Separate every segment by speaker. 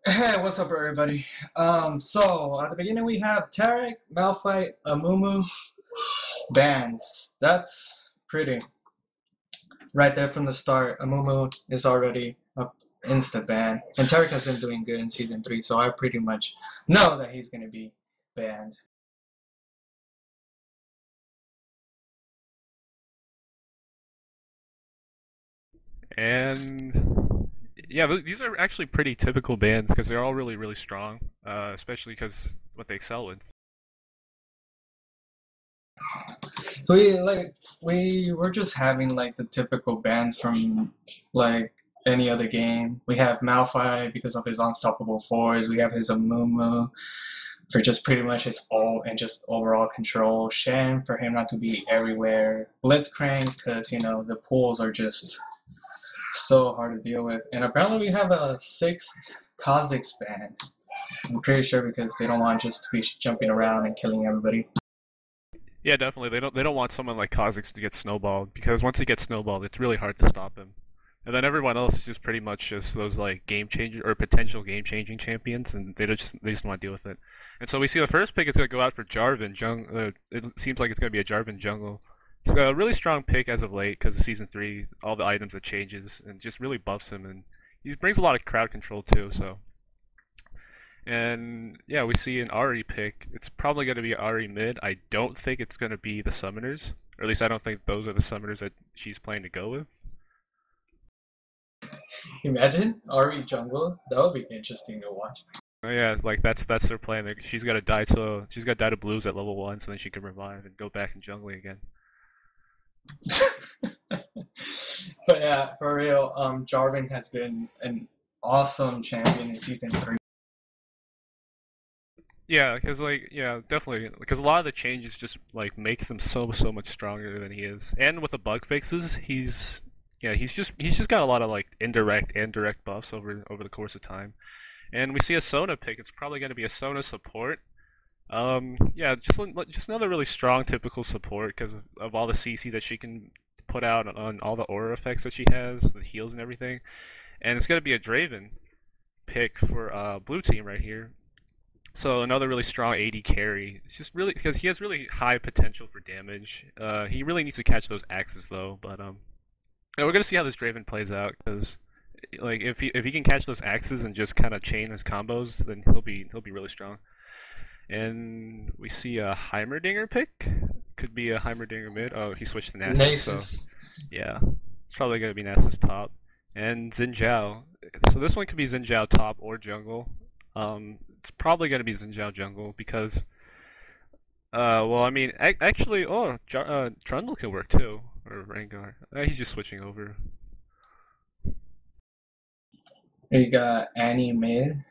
Speaker 1: Hey, what's up, everybody? So at the beginning we have Tarek, Malphite, Amumu, bans. That's pretty. Right there from the start, Amumu is already a instant ban, and Tarek has been doing good in season 3, so I pretty much know that he's gonna be banned.
Speaker 2: And yeah, these are actually pretty typical bands because they're all really, really strong, especially because what they excel with.
Speaker 1: So we were just having like the typical bans from like any other game. We have Malphite because of his unstoppable fours. We have his Amumu for just pretty much his ult and just overall control. Shen for him not to be everywhere. Blitzcrank because the pools are just so hard to deal with. And apparently we have a sixth Kha'Zix ban. I'm pretty sure because they don't want just to be jumping around and killing everybody.
Speaker 2: Yeah, definitely. They don't want someone like Kha'Zix to get snowballed because once he gets snowballed, it's really hard to stop him. And then everyone else is just pretty much just those like game changer or potential game changing champions, and they just want to deal with it. And so we see the first pick is gonna go out for Jarvan. It seems like it's gonna be a Jarvan jungle. It's a really strong pick as of late because of season 3, all the items that changes and just really buffs him, and he brings a lot of crowd control too. So and yeah, we see an Ari pick. It's probably going to be Ari mid. I don't think it's going to be the summoners, or at least I don't think those are the summoners that she's planning to go with.
Speaker 1: Imagine Ari jungle. That would be interesting to watch.
Speaker 2: Oh yeah, like that's their plan. She's got to die to blues at level 1, so then she can revive and go back in jungling again.
Speaker 1: But yeah, for real, Jarvan has been an awesome champion in season 3.
Speaker 2: Yeah, because yeah, definitely, because a lot of the changes just like make him so much stronger than he is, and with the bug fixes, he's just got a lot of like indirect and direct buffs over the course of time. And we see a Sona pick. It's probably going to be a Sona support. Yeah, just another really strong typical support because of all the CC that she can put out on all the aura effects that she has, the heals and everything. And it's going to be a Draven pick for blue team right here. So another really strong AD carry. It's just really because he has really high potential for damage. He really needs to catch those axes though. But yeah, we're gonna see how this Draven plays out because like if he can catch those axes and just kind of chain his combos, then he'll be really strong. And we see a Heimerdinger pick. Could be a Heimerdinger mid. Oh, he switched to Nasus, so
Speaker 1: Nasus.
Speaker 2: yeah, it's probably gonna be Nasus top. And Xin Zhao. So this one could be Xin Zhao top or jungle. It's probably gonna be Xin Zhao jungle because well, I mean, actually, Trundle can work too, or Rengar. He's just switching over.
Speaker 1: We got Annie mid.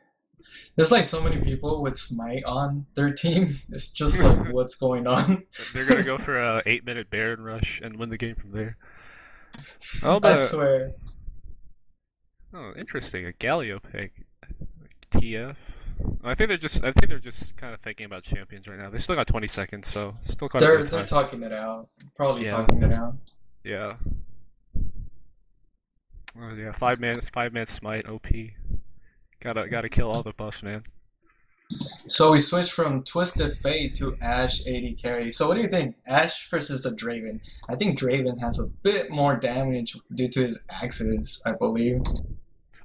Speaker 1: There's like so many people with Smite on their team. It's just like what's going on.
Speaker 2: They're gonna go for a 8-minute Baron rush and win the game from there. Oh,
Speaker 1: I
Speaker 2: but
Speaker 1: swear.
Speaker 2: oh, interesting, a Galio pick, TF. I think they're just kind of thinking about champions right now. They still got 20 seconds, so still quite a bit
Speaker 1: They're
Speaker 2: of
Speaker 1: they're
Speaker 2: time.
Speaker 1: talking it out. Probably
Speaker 2: Yeah,
Speaker 1: talking it out.
Speaker 2: yeah. Oh yeah, 5-man smite OP. Gotta kill all the buffs, man.
Speaker 1: So we switched from Twisted Fate to Ashe AD carry. So what do you think? Ashe versus a Draven. I think Draven has a bit more damage due to his axes, I believe.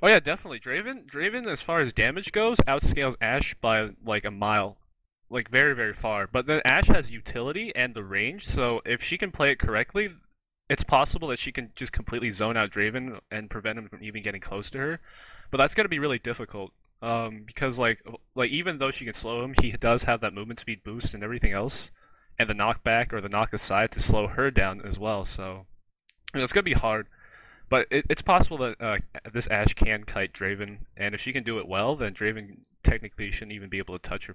Speaker 2: Oh yeah, definitely. Draven, as far as damage goes, outscales Ashe by like a mile, like very, very far. But then Ashe has utility and the range, so if she can play it correctly, it's possible that she can just completely zone out Draven and prevent him from even getting close to her. But that's gonna be really difficult, because like even though she can slow him, he does have that movement speed boost and everything else, and the knockback or the knock aside to slow her down as well. So it's gonna be hard. But it's possible that this Ashe can kite Draven, and if she can do it well, then Draven technically shouldn't even be able to touch her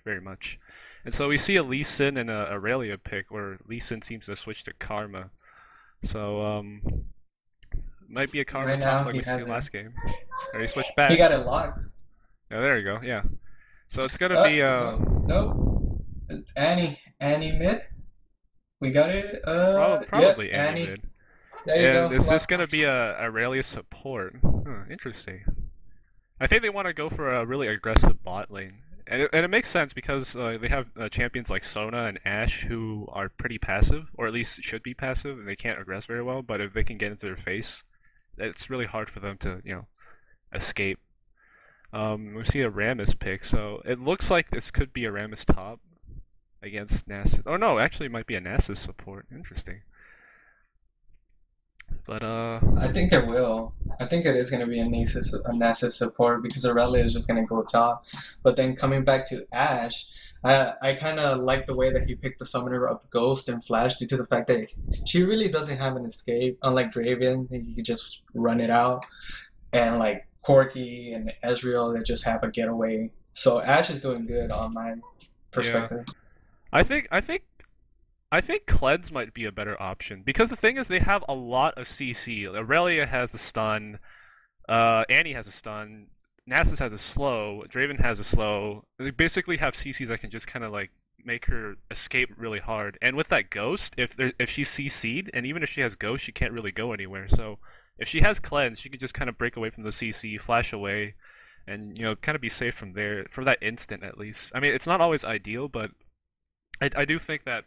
Speaker 2: very much. And so we see a Lee Sin and a Aurelia pick, where Lee Sin seems to switch to Karma. So might be a Karma
Speaker 1: Right
Speaker 2: top
Speaker 1: now
Speaker 2: like
Speaker 1: he
Speaker 2: we see
Speaker 1: has it.
Speaker 2: last game. Or he switched
Speaker 1: He
Speaker 2: back.
Speaker 1: got it locked.
Speaker 2: Oh, there you go. Yeah. So it's gonna be
Speaker 1: No, no. Annie mid. We got it. Yep,
Speaker 2: probably Annie
Speaker 1: Annie.
Speaker 2: mid.
Speaker 1: There you
Speaker 2: And
Speaker 1: go.
Speaker 2: is this
Speaker 1: Locked.
Speaker 2: gonna be a Aurelia support? Huh, interesting. I think they want to go for a really aggressive bot lane, and it makes sense because they have champions like Sona and Ashe who are pretty passive, or at least should be passive, and they can't aggress very well. But if they can get into their face, it's really hard for them to escape. We see a Rammus pick, so it looks like this could be a Rammus top against Nasus. Oh no, actually, it might be a Nasus support. Interesting. But
Speaker 1: I think it will. I think it is going to be a Nasus support because Aurelia is just going to go top. But then coming back to Ashe, I kind of like the way that he picked the summoner of Ghost and Flash due to the fact that she really doesn't have an escape. Unlike Draven, he could just run it out. And like Corky and Ezreal, they just have a getaway. So Ashe is doing good on my
Speaker 2: yeah,
Speaker 1: perspective.
Speaker 2: I think I think I think Cleanse might be a better option because the thing is they have a lot of CC. Aurelia has the stun, Annie has a stun, Nasus has a slow, Draven has a slow. They basically have CCs that can just kind of like make her escape really hard. And with that ghost, if she's CC'd, and even if she has ghost, she can't really go anywhere. So if she has cleanse, she can just kind of break away from the CC, flash away, and kind of be safe from there for that instant at least. I mean, it's not always ideal, but I do think that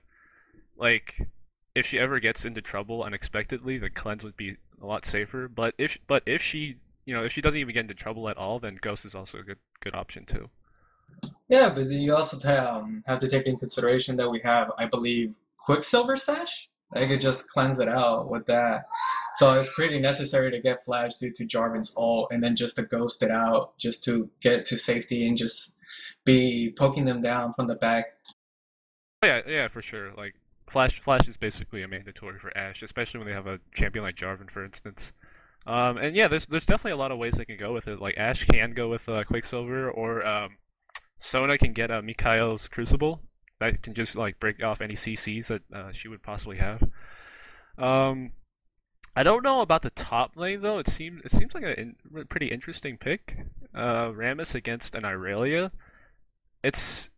Speaker 2: like if she ever gets into trouble unexpectedly, the cleanse would be a lot safer. But if she if she doesn't even get into trouble at all, then ghost is also a good option too.
Speaker 1: Yeah, but you also have to take in consideration that we have, I believe, Quicksilver Sash. I could just cleanse it out with that. So it's pretty necessary to get Flash due to Jarvan's ult and then just to ghost it out just to get to safety and just be poking them down from the back.
Speaker 2: Oh, yeah, yeah, for sure. Like Flash is basically a mandatory for Ashe, especially when they have a champion like Jarvan, for instance. And yeah, there's definitely a lot of ways they can go with it. Like Ashe can go with Quicksilver, or Sona can get Mikhail's Crucible that can just like break off any CCs that she would possibly have. Um, I don't know about the top lane though. It seems like a pretty interesting pick. Rammus against an Irelia. It's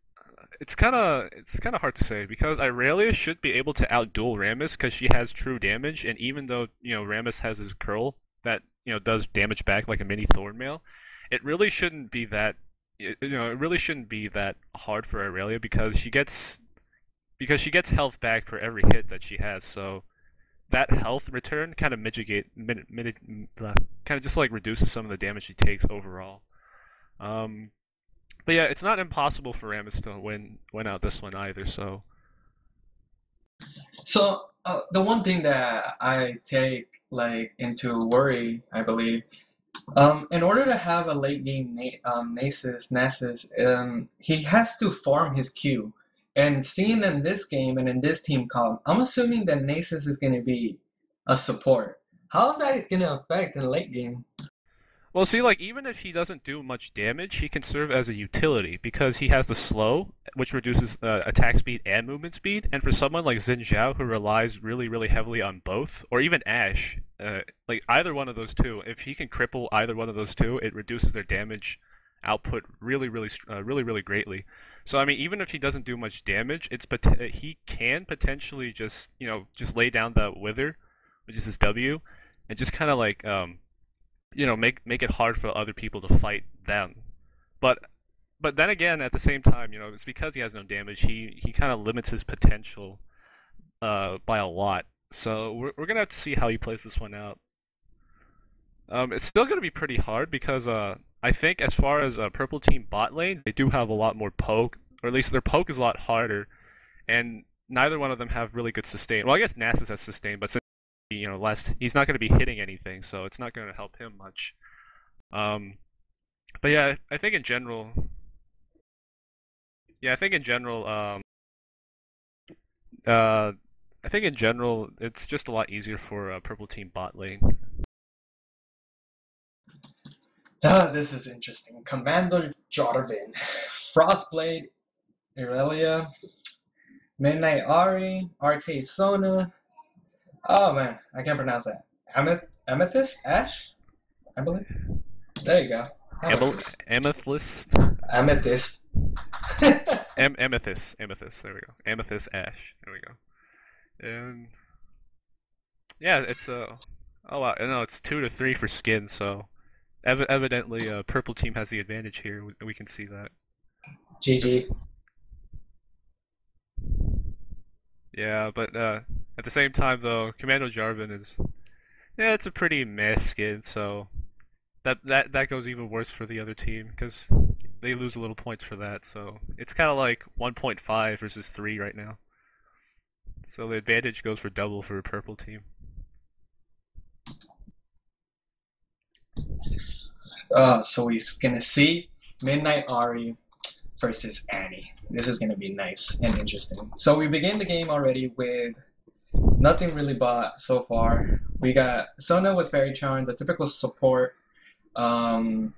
Speaker 2: it's kind of hard to say because Irelia should be able to outduel Rammus because she has true damage, and even though Rammus has his curl that does damage back like a mini Thornmail, it really shouldn't be that it really shouldn't be that hard for Irelia because she gets health back for every hit that she has. So that health return kind of kind of just like reduces some of the damage she takes overall. Um, but yeah, it's not impossible for Rammus to win out this one either. So
Speaker 1: So the one thing that I take like into worry, I believe, in order to have a late game Nasus, he has to farm his Q. And seeing in this game and in this team comp, I'm assuming that Nasus is going to be a support. How is that going to affect in late game?
Speaker 2: well, see, like even if he doesn't do much damage, he can serve as a utility because he has the slow, which reduces attack speed and movement speed. And for someone like Xin Zhao who relies really, really heavily on both, or even Ashe, like either one of those two, if he can cripple either one of those two, it reduces their damage output really, really, really, really greatly. So I mean, even if he doesn't do much damage, he can potentially just lay down the Wither, which is his W, and just kind of like make it hard for other people to fight them. But but then again, at the same time, it's because he has no damage. He kind of limits his potential by a lot. So we're gonna have to see how he plays this one out. It's still gonna be pretty hard because I think as far as purple team bot lane, they do have a lot more poke, or at least their poke is a lot harder, and neither one of them have really good sustain. Well, I guess Nasus has sustain, but since last he's not going to be hitting anything, so it's not going to help him much. Um, but yeah, I think in general, yeah, I think in general, uh, I think in general, it's just a lot easier for purple team bot lane.
Speaker 1: This is interesting. Commander Jarvan, Frostblade, Irelia, Midnight Ari, RK Sona. Oh man, I can't pronounce that. Amethyst Ash, I believe. There you go. Amethyst.
Speaker 2: Amethyst,
Speaker 1: Amethyst.
Speaker 2: Amethyst. There we go. Amethyst Ash. There we go. And yeah, it's oh wow, no, it's 2 to 3 for skin, so Evidently, purple team has the advantage here. We can see that.
Speaker 1: GG.
Speaker 2: Just yeah, but at the same time though, Commando Jarvan is yeah, it's a pretty meh skin, so that goes even worse for the other team because they lose a little points for that. So it's kind of like 1.5 versus 3 right now. So the advantage goes for double for a purple team.
Speaker 1: So we're gonna see Midnight Ari versus Annie. This is gonna be nice and interesting. So we begin the game already with nothing really bought so far. We got Sona with Fairy Charm, the typical support um,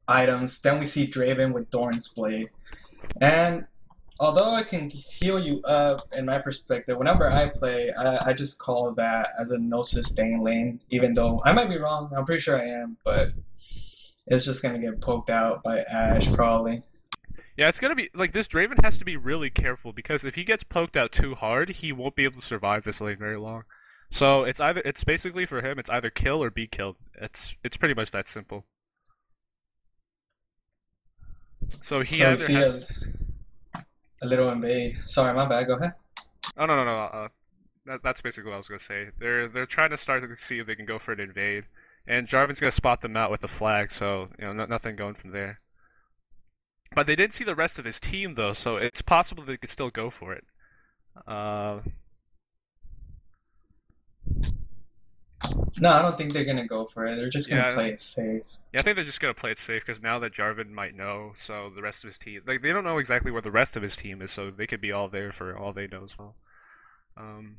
Speaker 1: items. Then we see Draven with Doran's Blade. And although I can heal you up in my perspective, whenever I play, I just call that as a no sustain lane, even though I might be wrong. I'm pretty sure I am, but it's just going to get poked out by Ash probably.
Speaker 2: Yeah, it's gonna be like this. Draven has to be really careful because if he gets poked out too hard, he won't be able to survive this lane very long. So it's basically for him, it's either kill or be killed. It's pretty much that simple. So he
Speaker 1: So we
Speaker 2: either
Speaker 1: see
Speaker 2: has.
Speaker 1: a little invade. Sorry, my bad. Go ahead.
Speaker 2: Oh no no no. That's basically what I was gonna say. They're trying to start to see if they can go for an invade, and Jarvan's gonna spot them out with a flag. So nothing going from there. But they didn't see the rest of his team though, so it's possible they could still go for it. Uh,
Speaker 1: No, I don't think they're going to go for it. They're just going to
Speaker 2: yeah,
Speaker 1: play it safe.
Speaker 2: yeah, I think they're just gonna play it safe because now that Jarvan might know, so the rest of his team, like they don't know exactly where the rest of his team is, so they could be all there for all they know as well. Um,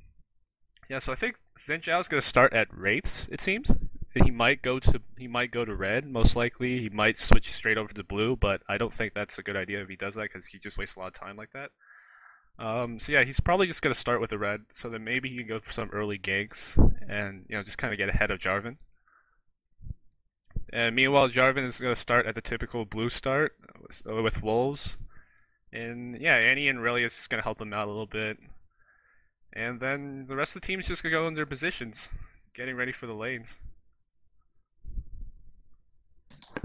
Speaker 2: yeah, so I think Xin Zhao's gonna start at Wraiths. It seems he might go to red most likely. He might switch straight over to blue, but I don't think that's a good idea if he does that because he just wastes a lot of time like that. So yeah, he's probably just gonna start with the red, so then maybe he can go for some early ganks and just kind of get ahead of Jarvan. And meanwhile, Jarvan is going to start at the typical blue start with Wolves. And yeah, Annie and Relia is just going to help him out a little bit. And then the rest of the team is just going to go in their positions, getting ready for the lanes.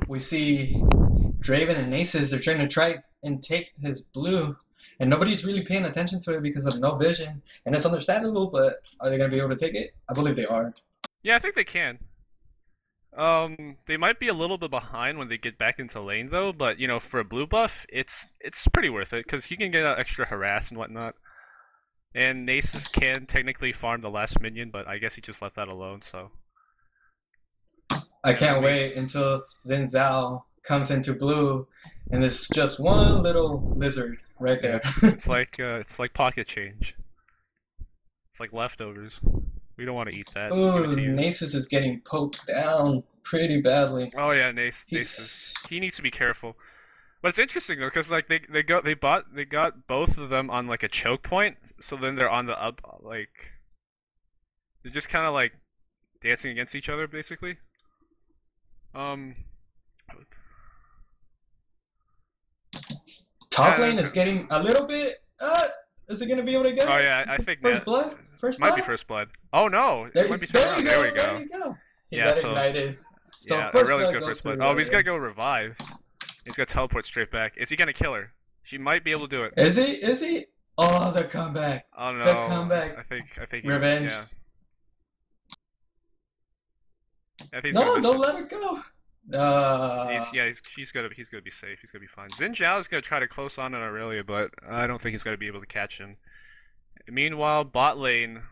Speaker 1: We see Draven and Nasus, they're trying to try and take his blue, and nobody's really paying attention to it because of no vision. And it's understandable, but are they going to be able to take it? I believe they are.
Speaker 2: Yeah, I think they can. They might be a little bit behind when they get back into lane though, but for a blue buff, it's pretty worth it because you can get extra harass and whatnot. And Nasus can technically farm the last minion, but I guess he just left that alone. So
Speaker 1: I can't wait until Xin Zhao comes into blue, and there's just one little lizard right there.
Speaker 2: it's like pocket change. It's like leftovers. We don't want to eat that.
Speaker 1: Ooh, Nasus is getting poked down pretty badly.
Speaker 2: Oh yeah, Nasus. He needs to be careful. But it's interesting though, because like they got both of them on like a choke point, so then they're on the up like they're just kind of like dancing against each other basically. Um.
Speaker 1: Top lane is getting a little bit. Is it gonna be able to get?
Speaker 2: Oh yeah, I think
Speaker 1: first blood.
Speaker 2: Might be first blood. Oh no, it might be first blood. There we go.
Speaker 1: There you go. He
Speaker 2: yeah,
Speaker 1: got
Speaker 2: so
Speaker 1: ignited. So
Speaker 2: yeah,
Speaker 1: first
Speaker 2: Aurelia's
Speaker 1: blood
Speaker 2: go
Speaker 1: goes
Speaker 2: first blood.
Speaker 1: to
Speaker 2: Oh, but he's
Speaker 1: Aurelia.
Speaker 2: gotta go revive. He's gonna teleport straight back. Is he gonna kill her? She might be able to do it.
Speaker 1: Is he? Is he? Oh, the comeback.
Speaker 2: Oh no.
Speaker 1: The comeback.
Speaker 2: I think
Speaker 1: Revenge.
Speaker 2: Yeah. I think
Speaker 1: No, don't let it go.
Speaker 2: he's gonna be safe. He's gonna be fine. Xin Zhao is gonna try to close on Aurelia, but I don't think he's gonna be able to catch him. Meanwhile, bot lane.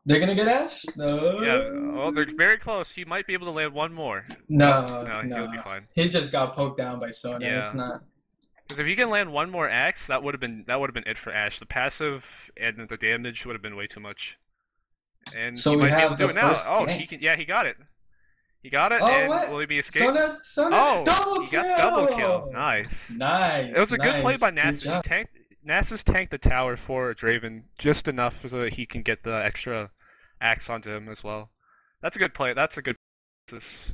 Speaker 1: They're gonna get Ash? No.
Speaker 2: Yeah, well, they're very close. He might be able to land one more.
Speaker 1: No,
Speaker 2: he'll be fine.
Speaker 1: He just got poked down by Sona.
Speaker 2: Yeah.
Speaker 1: It's not.
Speaker 2: Because if he can land one more axe, that would have been it for Ash. The passive and the damage would have been way too much. And
Speaker 1: So
Speaker 2: he
Speaker 1: we
Speaker 2: might be able
Speaker 1: have
Speaker 2: to do
Speaker 1: the
Speaker 2: it now.
Speaker 1: first
Speaker 2: Oh,
Speaker 1: gank.
Speaker 2: he can. Yeah, he got it. He got it.
Speaker 1: Oh,
Speaker 2: and
Speaker 1: what?
Speaker 2: will he be escaped?
Speaker 1: Sona?
Speaker 2: Oh,
Speaker 1: double
Speaker 2: he
Speaker 1: kill!
Speaker 2: got double kill. Nice.
Speaker 1: Nice.
Speaker 2: It was a good play by
Speaker 1: Good
Speaker 2: Nasus.
Speaker 1: job.
Speaker 2: Nasus tanked the tower for Draven just enough so that he can get the extra axe onto him as well. That's a good play. That's a good Nasus.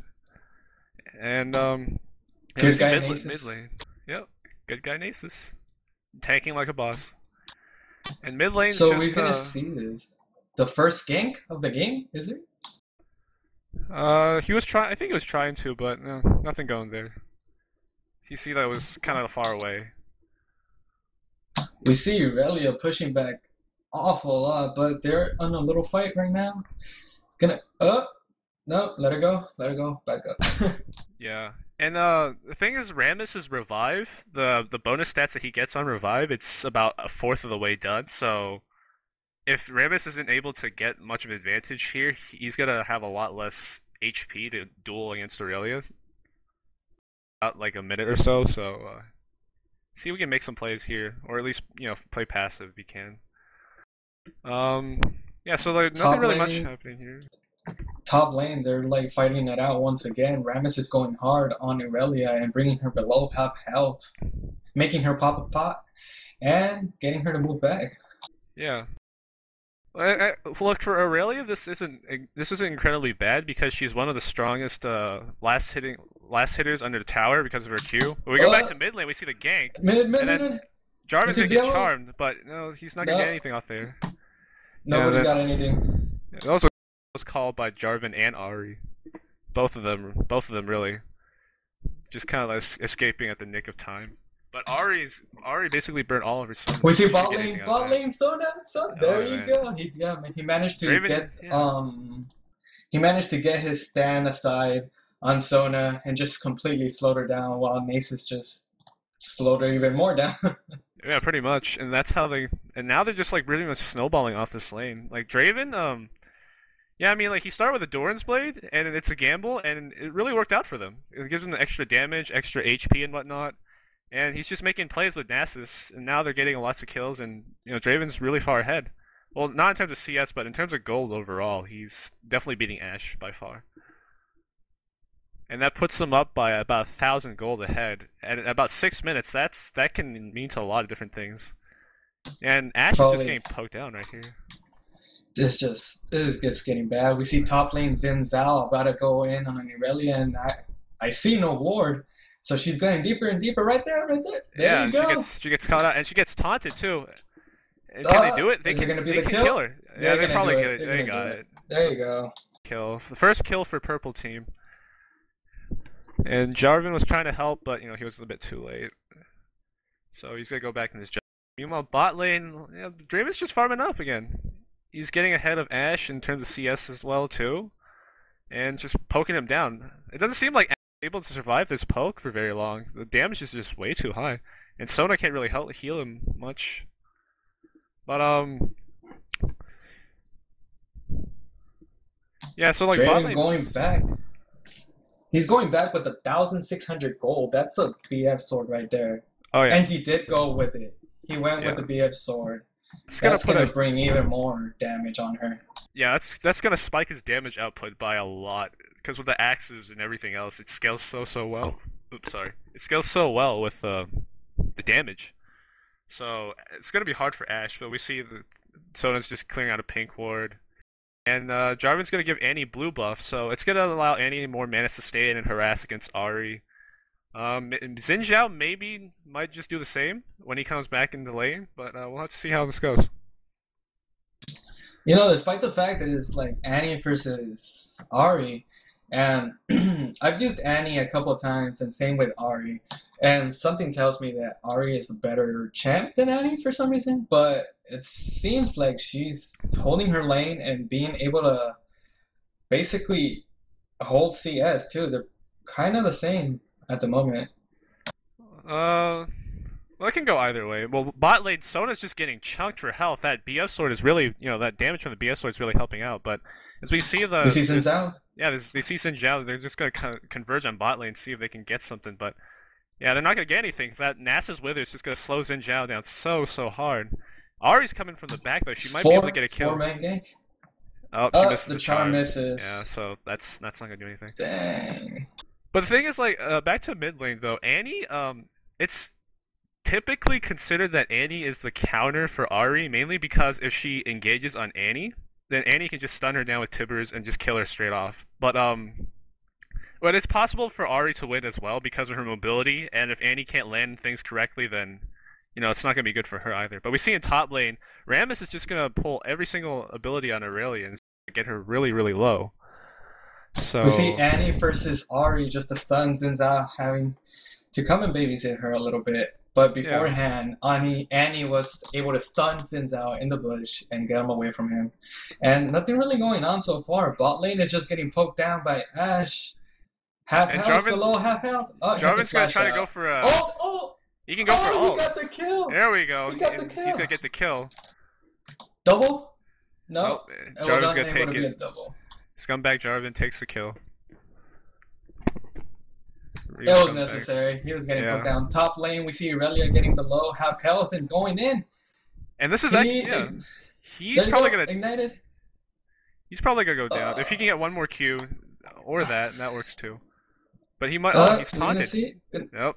Speaker 2: And
Speaker 1: Good guy
Speaker 2: mid
Speaker 1: Nasus.
Speaker 2: lane. Yep, good guy Nasus. Tanking like a boss. And mid lane's
Speaker 1: So
Speaker 2: just
Speaker 1: we're gonna see this. The first gank of the game, is it?
Speaker 2: He was trying. I think he was trying to, but no, nothing going there. You see, that was kind of far away.
Speaker 1: We see Aurelia pushing back awful lot, but they're on a little fight right now. It's gonna no, let her go. Let her go. Back up.
Speaker 2: Yeah. And the thing is, Rammus's revive, the bonus stats that he gets on revive, it's about a fourth of the way done. So if Rammus isn't able to get much of an advantage here, he's gonna have a lot less HP to duel against Aurelia. About like a minute or so. So see if we can make some plays here, or at least play passive if we can. Yeah. So there's nothing really much happening here.
Speaker 1: Top lane, they're like fighting it out once again. Rammus is going hard on Aurelia and bringing her below half health, making her pop a pot, and getting her to move back.
Speaker 2: Yeah. Look, for Aurelia, this isn't incredibly bad because she's one of the strongest last hitters under the tower because of her Q. When we go back to mid lane, we see the gank,
Speaker 1: Mid.
Speaker 2: Jarvan's gonna get charmed, but no, he's not gonna get anything off there.
Speaker 1: Nobody got anything.
Speaker 2: It also was called by Jarvan and Ahri. Both of them really, just kind of like escaping at the nick of time. But Ahri basically burnt all of her sun.
Speaker 1: We see bot lane, Sona. There you go. He managed to he managed to get his stand aside on Sona and just completely slowed her down, while Nasus just slowed her even more down.
Speaker 2: Yeah, pretty much, and that's how and now they're just like really much snowballing off this lane. Like Draven, yeah, I mean, like, he started with a Doran's Blade, and it's a gamble, and it really worked out for them. It gives them extra damage, extra HP and whatnot, and he's just making plays with Nasus, and now they're getting lots of kills, and, Draven's really far ahead. Well, not in terms of CS, but in terms of gold overall, he's definitely beating Ashe by far. And that puts them up by about 1,000 gold ahead. And in about 6 minutes, that can mean to a lot of different things. And Ashe is just getting poked down right here.
Speaker 1: This is just getting bad. We see top lane Xin Zhao about to go in on Aurelia, and I see no ward, so she's going deeper and deeper. Right there. There you go.
Speaker 2: She gets caught out, and she gets taunted too. And can they do it? They can kill her. Yeah, they probably get it. They got it.
Speaker 1: There you go.
Speaker 2: Kill. The first kill for purple team. And Jarvan was trying to help, but he was a bit too late. So he's gonna go back in his job. Meanwhile, bot lane, Draven's just farming up again. He's getting ahead of Ashe in terms of CS as well too, and just poking him down. It doesn't seem like Ashe is able to survive this poke for very long. The damage is just way too high, and Sona can't really heal him much. But yeah. So like
Speaker 1: Draven going back. He's going back with 1,600 gold. That's a BF sword right there.
Speaker 2: Oh yeah.
Speaker 1: And he did go with it. He went with the BF sword. That's gonna bring even more damage on her.
Speaker 2: Yeah, that's gonna spike his damage output by a lot. Because with the axes and everything else, it scales so well. Oops, sorry. It scales so well with the damage. So it's gonna be hard for Ashe. But we see Sona's just clearing out a pink ward. And Jarvan's going to give Annie blue buff, so it's going to allow Annie more mana to stay in and harass against Ahri. Xin Zhao might just do the same when he comes back in the lane, but we'll have to see how this goes.
Speaker 1: Despite the fact that it's like Annie versus Ahri, and I've used Annie a couple of times, and same with Ahri, and something tells me that Ahri is a better champ than Annie for some reason, but it seems like she's holding her lane and being able to basically hold CS too. They're kind of the same at the moment.
Speaker 2: Well, it can go either way. Well, bot lane, Sona's just getting chunked for health. That BF sword is really, that damage from the BF sword is really helping out. But as we see
Speaker 1: We see Xin Zhao?
Speaker 2: Yeah, they see Xin Zhao. They're just going to converge on bot lane, see if they can get something. But yeah, they're not going to get anything. That Nasus Wither is just going to slow Xin Zhao down so hard. Ahri's coming from the back, though. She might be able to get a kill.
Speaker 1: 4-man gank?
Speaker 2: Oh, she misses
Speaker 1: the charm misses.
Speaker 2: Yeah, so that's not going to do anything.
Speaker 1: Dang.
Speaker 2: But the thing is, like, back to mid lane, though. Annie, it's typically considered that Annie is the counter for Ahri, mainly because if she engages on Annie, then Annie can just stun her down with Tibbers and just kill her straight off. But it's possible for Ahri to win as well because of her mobility, and if Annie can't land things correctly, then it's not going to be good for her either. But we see in top lane, Rammus is just going to pull every single ability on Aurelia and get her really, really low.
Speaker 1: We see
Speaker 2: So
Speaker 1: Annie versus Ari, just the stun Zinzao having to come and babysit her a little bit. But
Speaker 2: yeah,
Speaker 1: beforehand, Annie was able to stun Zinzao in the bush and get him away from him. And nothing really going on so far. Bot lane is just getting poked down by Ashe. Half
Speaker 2: and
Speaker 1: health, below half health. Oh, he had to
Speaker 2: Jarvan's gonna
Speaker 1: flash
Speaker 2: try to go
Speaker 1: out.
Speaker 2: for
Speaker 1: Oh, oh,
Speaker 2: he can go for
Speaker 1: oh, he
Speaker 2: ult.
Speaker 1: got the kill.
Speaker 2: There we go.
Speaker 1: He got the
Speaker 2: And he's
Speaker 1: kill.
Speaker 2: gonna get the kill.
Speaker 1: Double?
Speaker 2: Nope.
Speaker 1: No, it was
Speaker 2: Jarvan's gonna
Speaker 1: unable
Speaker 2: take
Speaker 1: to be a
Speaker 2: it.
Speaker 1: double.
Speaker 2: Scumbag Jarvan takes the kill.
Speaker 1: It was necessary. He was getting put
Speaker 2: Yeah.
Speaker 1: down. Top lane, we see Irelia getting the low, half health, and going in.
Speaker 2: And this is
Speaker 1: He,
Speaker 2: actually, yeah.
Speaker 1: there
Speaker 2: He's
Speaker 1: you
Speaker 2: probably
Speaker 1: go,
Speaker 2: gonna
Speaker 1: ignited.
Speaker 2: go down. If he can get one more Q or that works too. But he might. He's
Speaker 1: We're gonna
Speaker 2: taunted.
Speaker 1: see.
Speaker 2: Nope.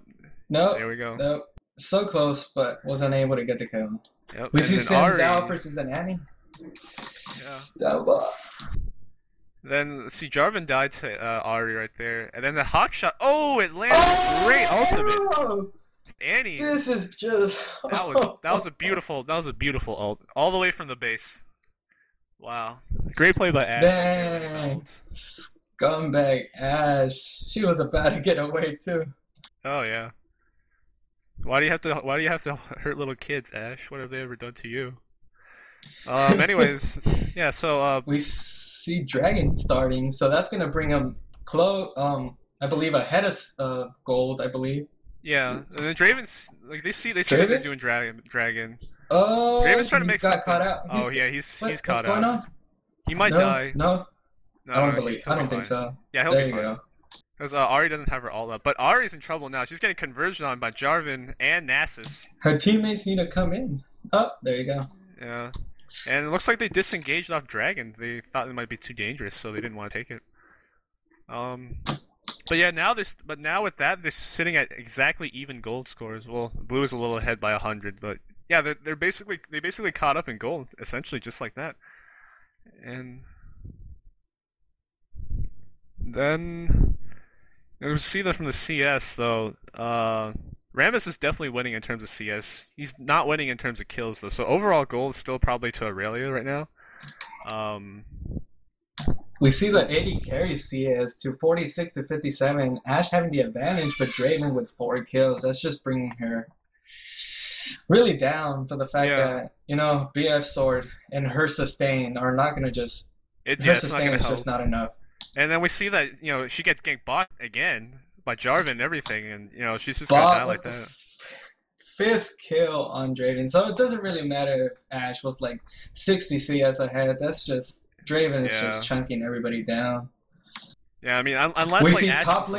Speaker 1: No,
Speaker 2: There we go.
Speaker 1: no. So close, but was unable to get the kill.
Speaker 2: Yep.
Speaker 1: We
Speaker 2: And
Speaker 1: see
Speaker 2: then
Speaker 1: Zinzao
Speaker 2: Ari.
Speaker 1: versus an Annie.
Speaker 2: Yeah.
Speaker 1: Double.
Speaker 2: Then see Jarvan died to Ari right there, and then the hawk shot. Oh, it landed great ultimate.
Speaker 1: Oh,
Speaker 2: Annie.
Speaker 1: this is just.
Speaker 2: That was a beautiful ult all the way from the base. Wow, great play by Ashe.
Speaker 1: Dang, scumbag Ashe. She was about to get away too.
Speaker 2: Oh yeah. Why do you have to hurt little kids, Ashe? What have they ever done to you? Anyways, yeah. So
Speaker 1: We see Dragon starting, so that's gonna bring him close. I believe ahead of gold. I believe.
Speaker 2: yeah. And then Draven's like they see that they're
Speaker 1: Draven?
Speaker 2: doing dragon.
Speaker 1: Oh,
Speaker 2: Draven's trying to
Speaker 1: he's
Speaker 2: make
Speaker 1: got
Speaker 2: something.
Speaker 1: caught out.
Speaker 2: Oh yeah, he's
Speaker 1: What's
Speaker 2: caught
Speaker 1: going
Speaker 2: out.
Speaker 1: on?
Speaker 2: He might
Speaker 1: No,
Speaker 2: die.
Speaker 1: no,
Speaker 2: No,
Speaker 1: I don't
Speaker 2: no,
Speaker 1: believe.
Speaker 2: he'll
Speaker 1: I
Speaker 2: be
Speaker 1: don't think
Speaker 2: fine.
Speaker 1: so.
Speaker 2: Yeah, he'll
Speaker 1: There
Speaker 2: be
Speaker 1: you
Speaker 2: fine.
Speaker 1: go.
Speaker 2: Because Ari doesn't have her ult up, but Ari's in trouble now. She's getting converged on by Jarvan and Nasus.
Speaker 1: Her teammates need to come in. Oh, there you go.
Speaker 2: Yeah, and it looks like they disengaged off Dragon. They thought it might be too dangerous, so they didn't want to take it. But yeah, now with that, they're sitting at exactly even gold scores. Well, blue is a little ahead by 100, but yeah, they basically caught up in gold, essentially just like that. And then we see that from the CS though. Rammus is definitely winning in terms of CS. He's not winning in terms of kills though. So overall gold is still probably to Aurelia right now.
Speaker 1: We see the 80 carries CS to 46 to 57. Ashe having the advantage, but Draven with 4 kills. That's just bringing her really down for the fact that, BF Sword and her sustain are not going to just. Her sustain is just not enough.
Speaker 2: And then we see that, she gets ganked bot again by Jarvan and everything, and, she's just going to die like that.
Speaker 1: 5th kill on Draven. So it doesn't really matter if Ashe was like 60 CS ahead. That's just. Draven is just chunking everybody down.
Speaker 2: Yeah, I mean, unless
Speaker 1: we
Speaker 2: like
Speaker 1: see
Speaker 2: Ashe
Speaker 1: top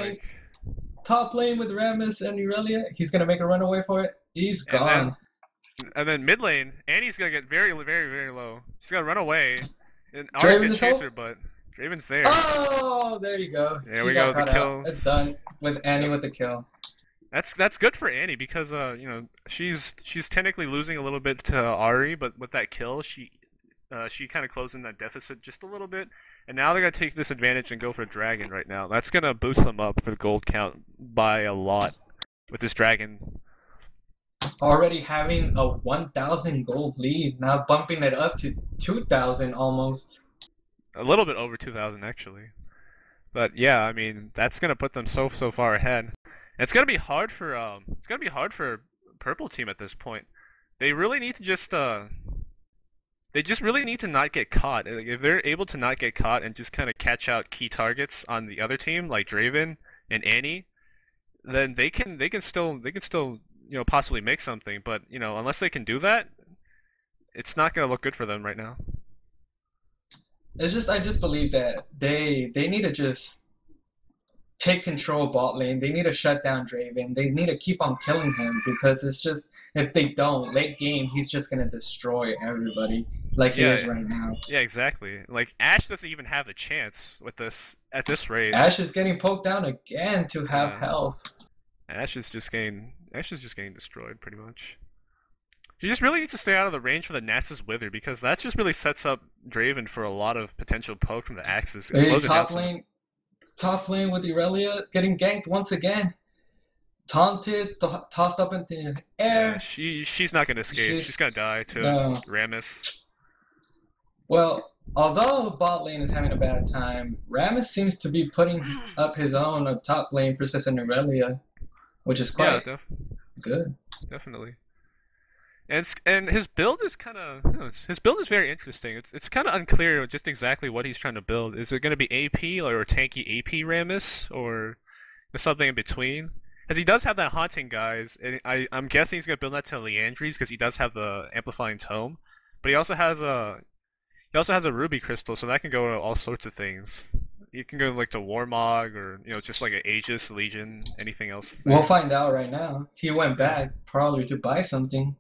Speaker 1: lane with Rammus and Irelia. He's gonna make a runaway for it. He's gone.
Speaker 2: And then mid lane, Annie's gonna get very, very, very low. She's gonna run away. And Ari's gonna chase her, but Draven's there.
Speaker 1: Oh, there you go.
Speaker 2: There we go. The kill.
Speaker 1: It's done with Annie with the kill.
Speaker 2: That's good for Annie because she's technically losing a little bit to Ari, but with that kill, she kind of closed in that deficit just a little bit, and now they're gonna take this advantage and go for Dragon right now. That's gonna boost them up for the gold count by a lot with this Dragon.
Speaker 1: Already having a 1,000 gold lead, now bumping it up to 2,000 almost.
Speaker 2: A little bit over 2,000 actually, but yeah, I mean that's gonna put them so far ahead. And it's gonna be hard for purple team at this point. They really need to just They just really need to not get caught. If they're able to not get caught and just kind of catch out key targets on the other team, like Draven and Annie, then they can still possibly make something. But unless they can do that, it's not gonna look good for them right now.
Speaker 1: I just believe that they need to just take control of bot lane. They need to shut down Draven. They need to keep on killing him because it's just if they don't, late game he's just gonna destroy everybody like he is right now.
Speaker 2: Yeah, exactly. Like Ashe doesn't even have a chance with this at this rate.
Speaker 1: Ashe is getting poked down again to have health.
Speaker 2: Ashe is just getting destroyed pretty much. You just really need to stay out of the range for the Nasus Wither because that just really sets up Draven for a lot of potential poke from the axes.
Speaker 1: Top lane with Irelia getting ganked once again. Taunted, tossed up into the air.
Speaker 2: Yeah, she's not gonna escape. She's gonna die to
Speaker 1: no.
Speaker 2: Rammus.
Speaker 1: Well, Although bot lane is having a bad time, Rammus seems to be putting up his own of top lane for Aurelia, which is
Speaker 2: Yeah,
Speaker 1: quite good.
Speaker 2: definitely. And his build is kind of his build is very interesting. It's kind of unclear just exactly what he's trying to build. Is it going to be AP or a tanky AP Rammus or something in between? Because he does have that haunting guys, and I'm guessing he's going to build that to Leandries because he does have the amplifying tome, but he also has a ruby crystal, so that can go to all sorts of things. You can go like to Warmog or just like an Aegis Legion, anything else
Speaker 1: We'll
Speaker 2: there.
Speaker 1: find out right now. He went
Speaker 2: Yeah.
Speaker 1: back probably to buy something.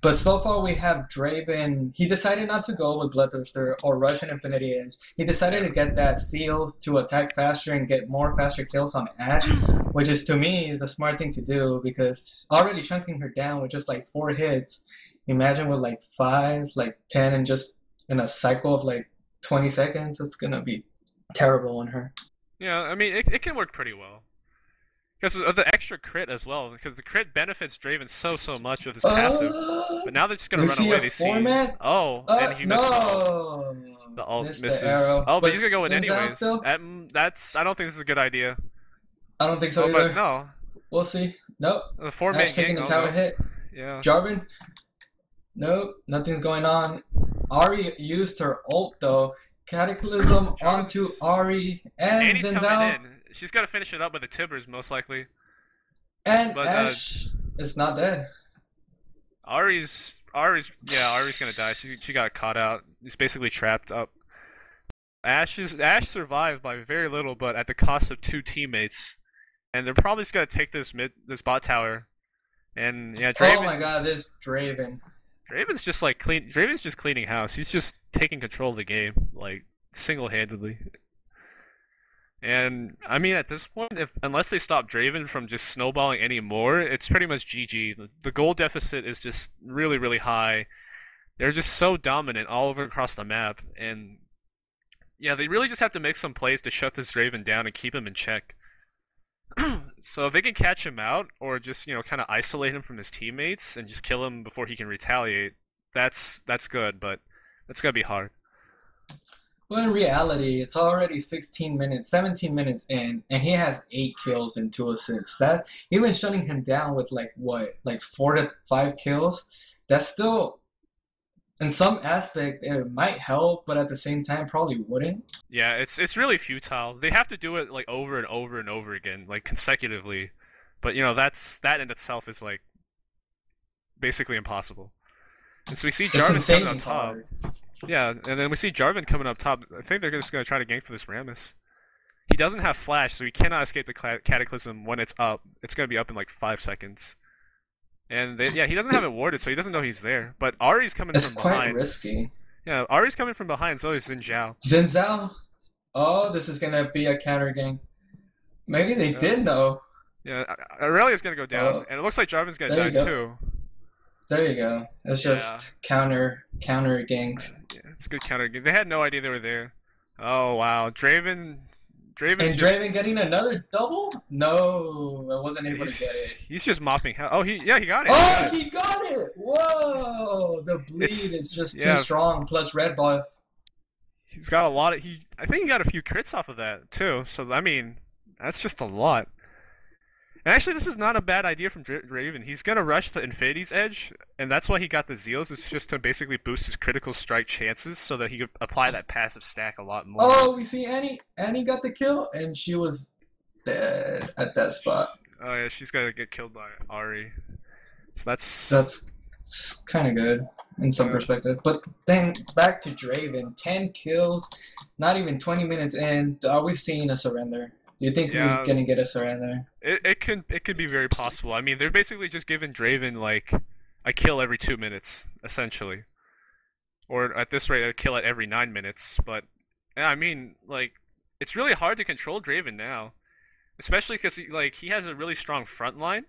Speaker 1: But so far we have Draven. He decided not to go with Bloodthirster or Russian Infinity Edge. He decided
Speaker 2: Yeah.
Speaker 1: to get that seal to attack faster and get more faster kills on Ashe, which is to me the smart thing to do because already chunking her down with just like 4 hits. Imagine with like 5, like 10, and just in a cycle of like 20 seconds, it's gonna be terrible on her.
Speaker 2: Yeah, I mean it can work pretty well. Because of the extra crit as well, because the crit benefits Draven so much with his passive.
Speaker 1: Uh,
Speaker 2: But now they're just gonna
Speaker 1: we
Speaker 2: run
Speaker 1: see
Speaker 2: away.
Speaker 1: a
Speaker 2: They see,
Speaker 1: format.
Speaker 2: oh, and he misses the ult.
Speaker 1: No,
Speaker 2: The ult
Speaker 1: missed the
Speaker 2: misses.
Speaker 1: arrow.
Speaker 2: Oh, but
Speaker 1: But
Speaker 2: he's gonna go in
Speaker 1: Sin's out
Speaker 2: anyways.
Speaker 1: still.
Speaker 2: That's. I don't think this is a good idea.
Speaker 1: I don't think so
Speaker 2: Oh, but
Speaker 1: either.
Speaker 2: no,
Speaker 1: We'll see. Nope.
Speaker 2: the four man
Speaker 1: Ash taking
Speaker 2: gang.
Speaker 1: the
Speaker 2: Oh
Speaker 1: tower
Speaker 2: no.
Speaker 1: hit.
Speaker 2: Yeah.
Speaker 1: Jarvan. Nope. Nothing's going on. Ari used her ult though. Cataclysm onto
Speaker 2: Jarvan's.
Speaker 1: Ari and
Speaker 2: Annie's coming
Speaker 1: Zinzao.
Speaker 2: in. She's got to finish it up with the Tibbers most likely.
Speaker 1: And
Speaker 2: But
Speaker 1: Ash is not dead.
Speaker 2: Ari's gonna die. She got caught out. She's basically trapped up. Ash survived by very little, but at the cost of 2 teammates. And they're probably just gonna take this bot tower. And yeah,
Speaker 1: Oh my god, this Draven.
Speaker 2: Draven's just like clean. Draven's just cleaning house. He's just taking control of the game, like single-handedly. And I mean, at this point, if unless they stop Draven from just snowballing anymore, it's pretty much GG. The goal deficit is just really, really high. They're just so dominant all over across the map, and yeah, they really just have to make some plays to shut this Draven down and keep him in check. So if they can catch him out, or just kind of isolate him from his teammates and just kill him before he can retaliate, that's good. But that's gonna be hard.
Speaker 1: Well, in reality, it's already 16 minutes, 17 minutes in, and he has 8 kills and 2 assists. That even shutting him down with like what, like 4 to 5 kills, that's still in some aspect it might help, but at the same time probably wouldn't.
Speaker 2: Yeah, it's really futile. They have to do it like over and over and over again, like consecutively. But that in itself is like basically impossible. And so we see
Speaker 1: It's
Speaker 2: Jarvan coming up
Speaker 1: insanely
Speaker 2: top.
Speaker 1: hard.
Speaker 2: Yeah, and then we see Jarvan coming up top. I think they're just gonna try to gank for this Rammus. He doesn't have flash, so he cannot escape the Cataclysm when it's up. It's gonna be up in like 5 seconds. And he doesn't have it warded, so he doesn't know he's there. But Ari's coming
Speaker 1: It's
Speaker 2: from
Speaker 1: quite
Speaker 2: behind.
Speaker 1: risky.
Speaker 2: Yeah, Ari's coming from behind, so is Xin Zhao.
Speaker 1: Zinzao, oh, this is gonna be a counter game. Maybe they
Speaker 2: Yeah.
Speaker 1: did know.
Speaker 2: Yeah, Aurelia's gonna go down,
Speaker 1: Oh,
Speaker 2: and it looks like Jarvan's gonna
Speaker 1: there you
Speaker 2: die
Speaker 1: go.
Speaker 2: too.
Speaker 1: There you go. It's
Speaker 2: Yeah.
Speaker 1: just counter ganked.
Speaker 2: Yeah, it's a good counter. They had no idea they were there. Oh wow, Draven's
Speaker 1: And
Speaker 2: just
Speaker 1: Draven getting another double? No, I wasn't able to get it.
Speaker 2: he's just mopping hell. Oh, he got it.
Speaker 1: Oh, he got it! Whoa! The bleed
Speaker 2: It's
Speaker 1: is just too
Speaker 2: yeah.
Speaker 1: strong. Plus red buff.
Speaker 2: He's got a lot of I think he got a few crits off of that too. So I mean, that's just a lot. And actually, this is not a bad idea from Draven. He's gonna rush the Infinity's Edge, and that's why he got the Zeals. It's just to basically boost his critical strike chances, so that he could apply that passive stack a lot more.
Speaker 1: Oh, we see Annie. Annie got the kill, and she was dead at that spot.
Speaker 2: Oh yeah, she's gonna get killed by Ari. So
Speaker 1: That's kind of good in some
Speaker 2: Yeah.
Speaker 1: perspective. But then back to Draven. 10 kills, not even 20 minutes in. Are we seeing a surrender? Do you think
Speaker 2: Yeah.
Speaker 1: we're gonna get a surrender?
Speaker 2: it could be very possible. I mean, they're basically just giving Draven like a kill every 2 minutes, essentially, or at this rate, a kill at every 9 minutes. But yeah, I mean, like it's really hard to control Draven now, especially because he has a really strong front line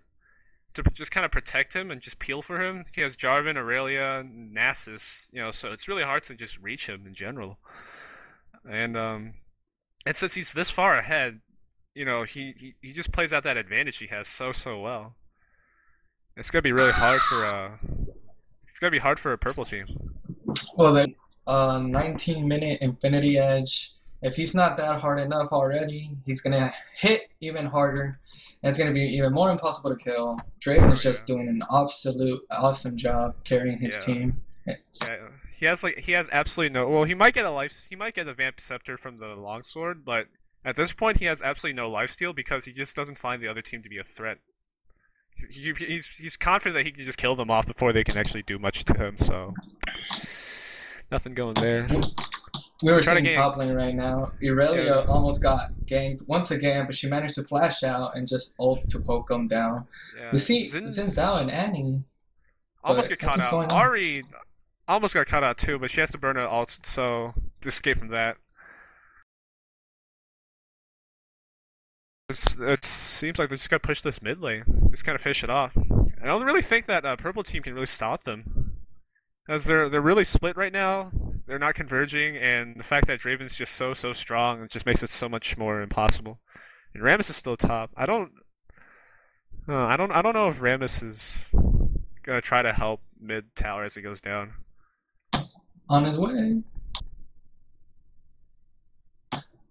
Speaker 2: to just kind of protect him and just peel for him. He has Jarvan, Aurelia, Nasus, so it's really hard to just reach him in general. And since he's this far ahead, he just plays out that advantage he has so well. It's gonna be really hard for it's gonna be hard for a purple team.
Speaker 1: Well, then 19-minute Infinity Edge. If he's not that hard enough already, he's gonna hit even harder, and it's gonna be even more impossible to kill. Draven
Speaker 2: Oh
Speaker 1: is just
Speaker 2: yeah.
Speaker 1: doing an absolute awesome job carrying his
Speaker 2: Yeah.
Speaker 1: team.
Speaker 2: Yeah. He has absolutely no. Well, he might get a life. He might get a vamp scepter from the longsword, but at this point he has absolutely no lifesteal because he just doesn't find the other team to be a threat. He's confident that he can just kill them off before they can actually do much to him. So nothing going there.
Speaker 1: We were
Speaker 2: Try to
Speaker 1: seeing
Speaker 2: gain.
Speaker 1: top lane right now.
Speaker 2: Yeah.
Speaker 1: Irelia almost got ganked once again, but she managed to flash out and just ult to poke him down. We
Speaker 2: Yeah.
Speaker 1: see
Speaker 2: Zin
Speaker 1: Xin Zhao and Annie,
Speaker 2: almost
Speaker 1: but
Speaker 2: get caught
Speaker 1: nothing's
Speaker 2: out.
Speaker 1: going on.
Speaker 2: Ari almost got caught out too, but she has to burn her ult so to escape from that. It seems like they're just gonna push this mid lane, just kind of fish it off. I don't really think that purple team can really stop them, as they're really split right now. They're not converging, and the fact that Draven's just so strong, it just makes it so much more impossible. And Rammus is still top. I don't know if Rammus is gonna try to help mid tower as he goes down.
Speaker 1: On his way.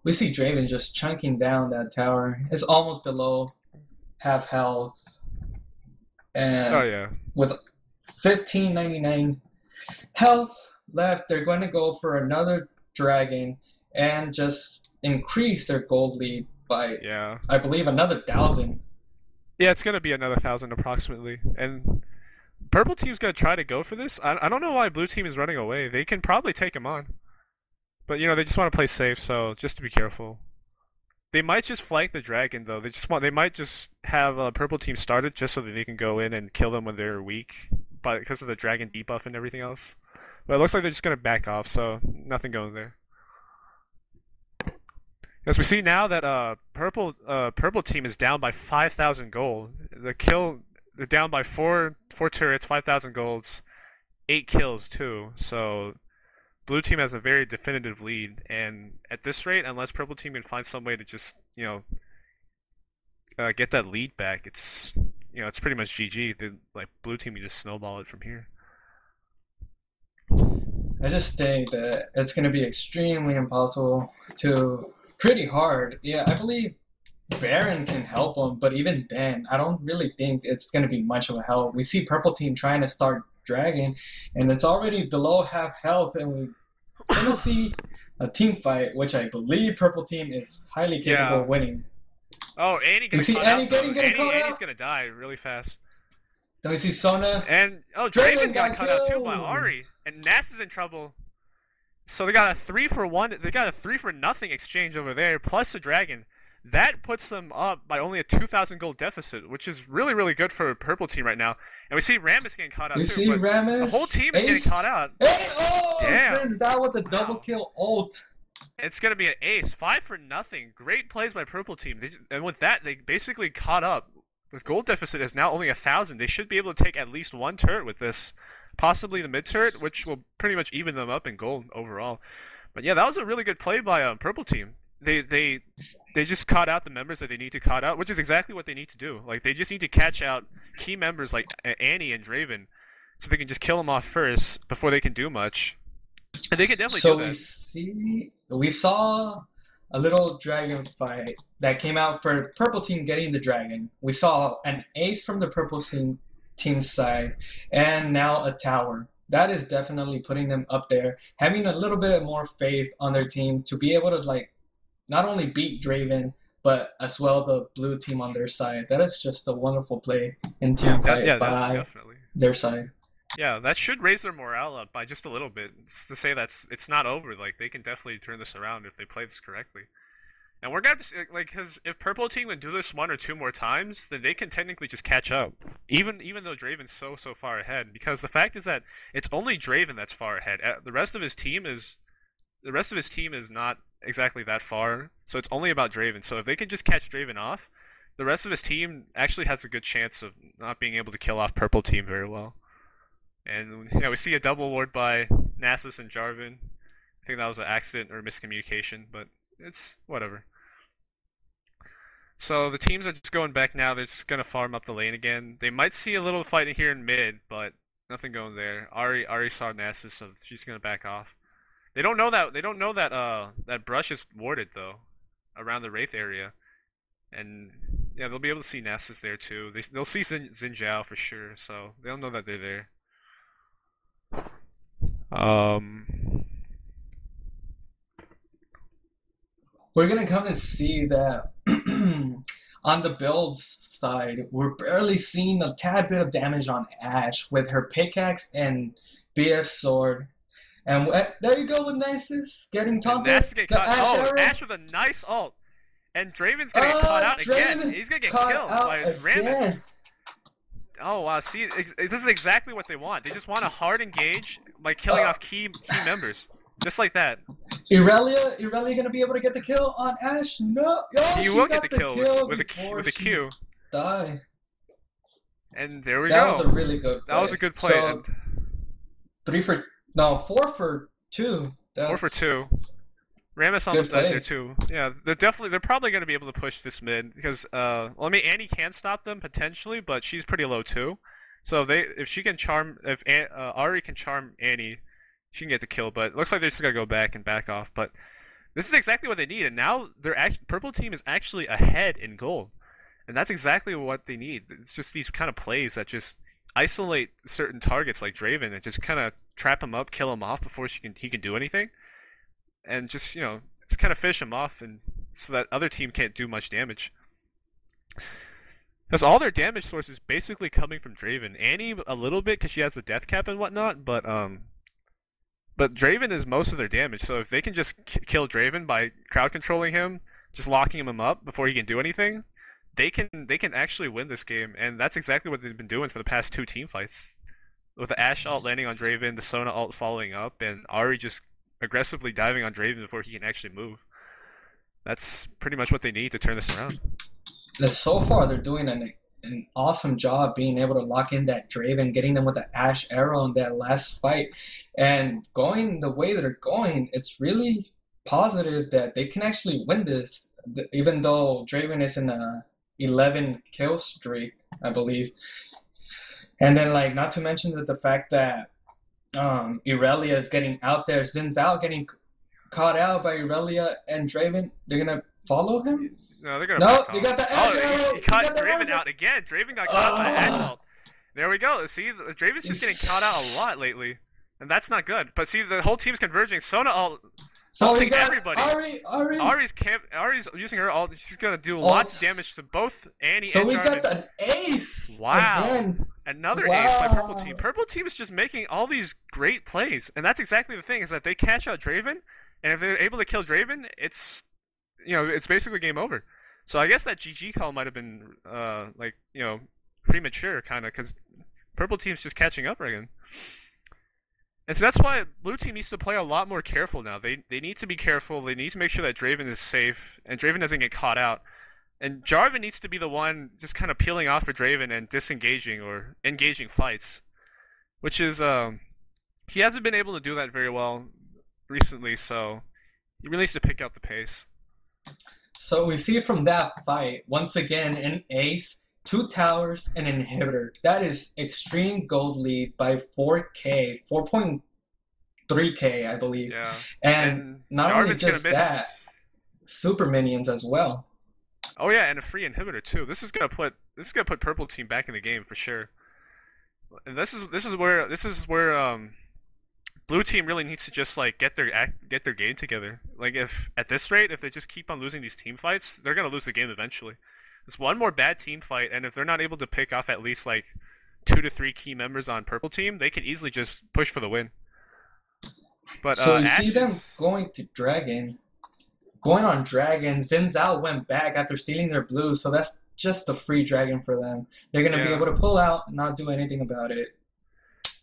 Speaker 1: We see Draven just chunking down that tower. It's almost below half health.
Speaker 2: Oh
Speaker 1: And
Speaker 2: yeah,
Speaker 1: with 1599 health left, they're going to go for another dragon and just increase their gold lead by,
Speaker 2: yeah,
Speaker 1: I believe, another 1,000.
Speaker 2: yeah. It's gonna be another 1,000 approximately, and purple team's gonna try to go for this. I don't know why blue team is running away. They can probably take him on, but they just want to play safe, so just to be careful. They might just flank the dragon though. They might just have a purple team started just so that they can go in and kill them when they're weak, but because of the dragon debuff and everything else. But it looks like they're just gonna back off, so nothing going there. As we see now that purple team is down by 5,000 gold. They're down by four turrets, 5,000 golds, 8 kills too. So blue team has a very definitive lead, and at this rate, unless purple team can find some way to just get that lead back, it's pretty much GG. Like blue team can just snowball it from here.
Speaker 1: I just think that it's going to be extremely impossible to pretty hard. Yeah, I believe Baron can help them, but even then, I don't really think it's going to be much of a help. We see Purple Team trying to start Dragon, and it's already below half health, and we're going to see a team fight, which I believe Purple Team is highly capable
Speaker 2: Yeah.
Speaker 1: of winning.
Speaker 2: Oh, Annie
Speaker 1: We
Speaker 2: getting
Speaker 1: see
Speaker 2: caught
Speaker 1: Annie
Speaker 2: out though.
Speaker 1: getting caught
Speaker 2: Annie's
Speaker 1: out.
Speaker 2: gonna die really fast.
Speaker 1: Then we see Sona.
Speaker 2: And oh,
Speaker 1: Draven
Speaker 2: Draven got
Speaker 1: got
Speaker 2: cut out too by
Speaker 1: killed.
Speaker 2: Ari, and Nass is in trouble. So they got a 3-for-1. They got a 3-for-nothing exchange over there, plus a dragon. That puts them up by only a 2,000 gold deficit, which is really really good for a purple team right now. And we see Rammus getting caught out
Speaker 1: We
Speaker 2: too,
Speaker 1: see
Speaker 2: but the whole
Speaker 1: Rammus.
Speaker 2: team is getting
Speaker 1: Ace.
Speaker 2: caught out.
Speaker 1: Hey, oh,
Speaker 2: Damn.
Speaker 1: Sins out with a double
Speaker 2: Wow.
Speaker 1: kill ult.
Speaker 2: It's gonna be an ace, 5-for-nothing. Great plays by purple team. And with that, they basically caught up. The gold deficit is now only 1,000. They should be able to take at least one turret with this, possibly the mid turret, which will pretty much even them up in gold overall. But yeah, that was a really good play by purple team. They just caught out the members that they need to caught out, which is exactly what they need to do. Like they just need to catch out key members like Annie and Draven, so they can just kill them off first before they can do much. And they can definitely
Speaker 1: So
Speaker 2: do that.
Speaker 1: we saw a little dragon fight that came out for purple team getting the dragon. We saw an ace from the purple team side, and now a tower. That is definitely putting them up there, having a little bit more faith on their team to be able to like not only beat Draven, but as well the blue team on their side. That is just a wonderful play and team fight by
Speaker 2: Definitely.
Speaker 1: their side.
Speaker 2: Yeah, that should raise their morale up by just a little bit. It's to say that it's not over. Like they can definitely turn this around if they play this correctly. And we're gonna have to see, like, because if purple team can do this one or two more times, then they can technically just catch up. Even though Draven's so far ahead, because the fact is that it's only Draven that's far ahead. The rest of his team is not exactly that far, so it's only about Draven. So if they can just catch Draven off, the rest of his team actually has a good chance of not being able to kill off purple team very well. And yeah, we see a double ward by Nasus and Jarvan. I think that was an accident or miscommunication, but it's whatever. So the teams are just going back now. They're just gonna farm up the lane again. They might see a little fight here in mid, but nothing going there. Ari saw Nasus, so she's gonna back off. They don't know that that brush is warded though, around the Wraith area, and yeah, they'll be able to see Nasus there too. They'll see Xin Zhao for sure, so they'll know that they're there. Um,
Speaker 1: We're gonna come and see that on the build side, we're barely seeing a tad bit of damage on Ashe with her pickaxe and BF sword. And there you go with Nasus getting
Speaker 2: and
Speaker 1: top hit.
Speaker 2: Nasus getting
Speaker 1: The
Speaker 2: caught.
Speaker 1: Ashe
Speaker 2: Oh,
Speaker 1: arrow.
Speaker 2: Ash with a nice ult, and Draven's gonna get caught out again.
Speaker 1: Draven is
Speaker 2: He's gonna get
Speaker 1: caught
Speaker 2: killed
Speaker 1: out
Speaker 2: by
Speaker 1: again.
Speaker 2: Rammus. Oh wow, see, this is exactly what they want. They just want a hard engage by killing off key members, just like that.
Speaker 1: Irelia gonna be able to get the kill on Ashe? No. Oh,
Speaker 2: He
Speaker 1: she
Speaker 2: will
Speaker 1: got
Speaker 2: get the
Speaker 1: the
Speaker 2: kill with
Speaker 1: before
Speaker 2: a
Speaker 1: she
Speaker 2: Q,
Speaker 1: die.
Speaker 2: and there we
Speaker 1: That
Speaker 2: go.
Speaker 1: was a really good play.
Speaker 2: That was a good play.
Speaker 1: So, 4 for 2.
Speaker 2: 4 for 2. Rammus almost died there too. Yeah, they're probably going to be able to push this mid because well, I mean Annie can stop them potentially, but she's pretty low too. So if Ahri can charm Annie, she can get the kill. But it looks like they're just gonna go back and back off. But this is exactly what they need, and now purple team is actually ahead in gold, and that's exactly what they need. It's just these kind of plays that just isolate certain targets like Draven and just kind of trap him up, kill him off before he can do anything, and just just kind of fish him off, and so that other team can't do much damage. Because all their damage source is basically coming from Draven. Annie a little bit because she has the death cap and whatnot, but Draven is most of their damage. So if they can just kill Draven by crowd controlling him, just locking him up before he can do anything, they can actually win this game, and that's exactly what they've been doing for the past 2 team fights. With the Ashe ult landing on Draven, the Sona ult following up, and Ahri just aggressively diving on Draven before he can actually move. That's pretty much what they need to turn this around.
Speaker 1: So far, they're doing an awesome job being able to lock in that Draven, getting them with the Ashe arrow in that last fight, and going the way that they're going. It's really positive that they can actually win this, even though Draven is in a 11 kill streak, I believe. And then, like, not to mention that the fact that Irelia is getting out there, Xin Zhao getting caught out by Irelia and Draven. They're gonna follow him?
Speaker 2: No, they're gonna.
Speaker 1: No, you got the Ashe arrow.
Speaker 2: He caught Draven out again. Draven got caught by Ashe ult. There we go. See, Draven's just getting caught out a lot lately, and that's not good. But see, the whole team's converging. Sona ult.
Speaker 1: So we
Speaker 2: ulting
Speaker 1: got
Speaker 2: everybody. Ahri's using her ult. She's gonna do lots of damage to both Annie
Speaker 1: so
Speaker 2: and
Speaker 1: we
Speaker 2: Jarvan.
Speaker 1: got an ace.
Speaker 2: Wow.
Speaker 1: Again.
Speaker 2: Another ace by Purple Team. Purple Team is just making all these great plays, and that's exactly the thing, is that they catch out Draven, and if they're able to kill Draven, it's it's basically game over. So I guess that GG call might have been premature kind of, because Purple Team's just catching up again. And so that's why Blue Team needs to play a lot more careful now. They need to be careful. They need to make sure that Draven is safe and Draven doesn't get caught out. And Jarvan needs to be the one just kind of peeling off for Draven and disengaging or engaging fights, which is he hasn't been able to do that very well recently. So he really needs to pick up the pace.
Speaker 1: So we see from that fight once again an ace, 2 towers, and an inhibitor. That is extreme gold lead by 4K, 4.3K, I believe.
Speaker 2: Yeah.
Speaker 1: And not
Speaker 2: Jarvan's
Speaker 1: only just that, super minions as well.
Speaker 2: Oh yeah, and a free inhibitor too. This is gonna put Purple Team back in the game for sure. And this is where Blue Team really needs to just like get their game together. Like if at this rate, if they just keep on losing these team fights, they're gonna lose the game eventually. It's one more bad team fight, and if they're not able to pick off at least like 2 to 3 key members on Purple Team, they can easily just push for the win. But
Speaker 1: so you see them going to Dragon. Going on Dragon, Xin Zhao went back after stealing their blue, so that's just a free Dragon for them. They're going to be able to pull out and not do anything about it.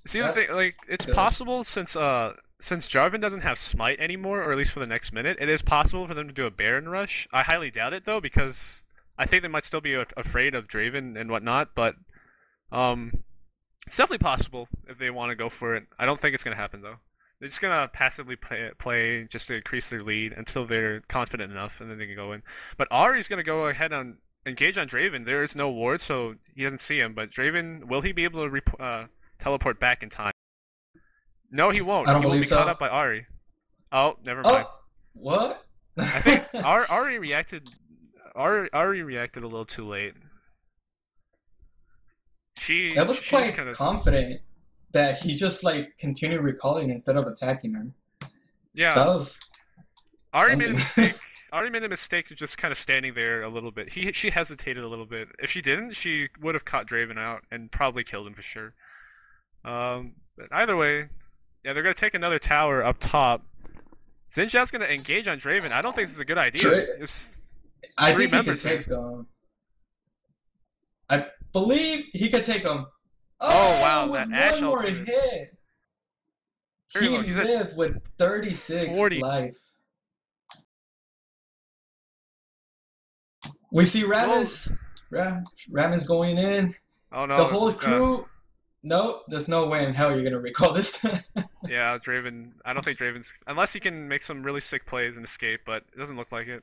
Speaker 2: See, the thing, like, it's possible since Jarvan doesn't have Smite anymore, or at least for the next minute, it is possible for them to do a Baron rush. I highly doubt it, though, because I think they might still be afraid of Draven and whatnot, but it's definitely possible if they want to go for it. I don't think it's going to happen, though. They're just gonna passively play just to increase their lead until they're confident enough, and then they can go in. But Ahri's gonna go ahead and engage on Draven. There is no ward, so he doesn't see him. But Draven, will he be able to teleport back in time? No, he won't.
Speaker 1: I don't
Speaker 2: he will
Speaker 1: believe
Speaker 2: be
Speaker 1: so.
Speaker 2: caught up by Ahri. Oh, never mind.
Speaker 1: Oh, what?
Speaker 2: I think Ari reacted. Ari reacted a little too late.
Speaker 1: That was
Speaker 2: She just
Speaker 1: quite
Speaker 2: kind of
Speaker 1: confident that he just like continued recalling instead of attacking her.
Speaker 2: yeah.
Speaker 1: That was
Speaker 2: Ari made a
Speaker 1: something.
Speaker 2: mistake. Ari made a mistake of just kind of standing there a little bit. She hesitated a little bit. If she didn't, she would have caught Draven out and probably killed him for sure. But either way, yeah, they're gonna take another tower up top. Xin Zhao's gonna engage on Draven. I don't think this is a good idea.
Speaker 1: Dra-
Speaker 2: There's
Speaker 1: I
Speaker 2: three
Speaker 1: think he could
Speaker 2: members there.
Speaker 1: take I believe he could take him.
Speaker 2: Oh wow,
Speaker 1: Oh, with
Speaker 2: that Ashe
Speaker 1: one more
Speaker 2: ultimate.
Speaker 1: hit,
Speaker 2: Very
Speaker 1: he
Speaker 2: low. He's at
Speaker 1: lived with 36
Speaker 2: 40.
Speaker 1: life. We see
Speaker 2: Well,
Speaker 1: Ramis. Ramis going in.
Speaker 2: oh
Speaker 1: The
Speaker 2: no.
Speaker 1: whole crew. No, there's no way in hell you're gonna recall this.
Speaker 2: Yeah, Draven. I don't think Draven's unless he can make some really sick plays and escape, but it doesn't look like it.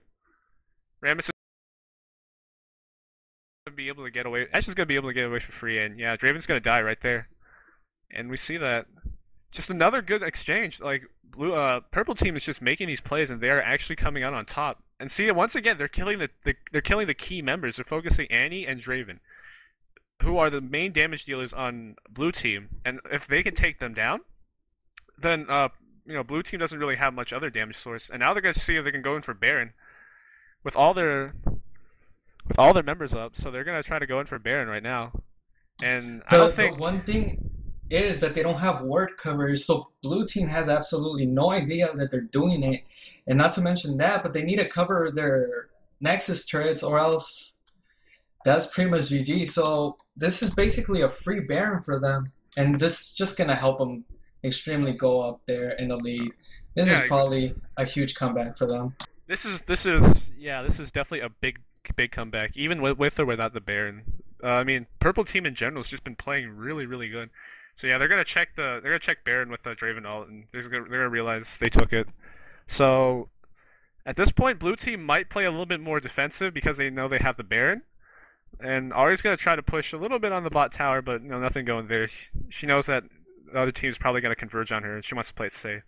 Speaker 2: Rammus is gonna be able to get away. Ashe is gonna be able to get away for free, and yeah, Draven's gonna die right there. And we see that. Just another good exchange. Like purple team is just making these plays, and they are actually coming out on top. And see, once again, they're killing they're killing the key members. They're focusing Annie and Draven, who are the main damage dealers on blue team. And if they can take them down, then blue team doesn't really have much other damage source. And now they're gonna see if they can go in for Baron with all their members up. So they're gonna try to go in for Baron right now. And I don't
Speaker 1: The
Speaker 2: think
Speaker 1: one thing is that they don't have word coverage, so blue team has absolutely no idea that they're doing it. And not to mention that, but they need to cover their Nexus turrets or else that's pretty much GG. So this is basically a free Baron for them. And this is just going to help them extremely go up there in the lead. This
Speaker 2: yeah,
Speaker 1: is probably a huge comeback for them.
Speaker 2: this is definitely a big comeback, even with or without the Baron. I mean, purple team in general has just been playing really good. So yeah, they're gonna check Baron with the Draven ult, and they're gonna realize they took it. So at this point, blue team might play a little bit more defensive because they know they have the Baron. And Ari's gonna try to push a little bit on the bot tower, but nothing going there. She knows that the other team's probably gonna converge on her, and she wants to play it safe.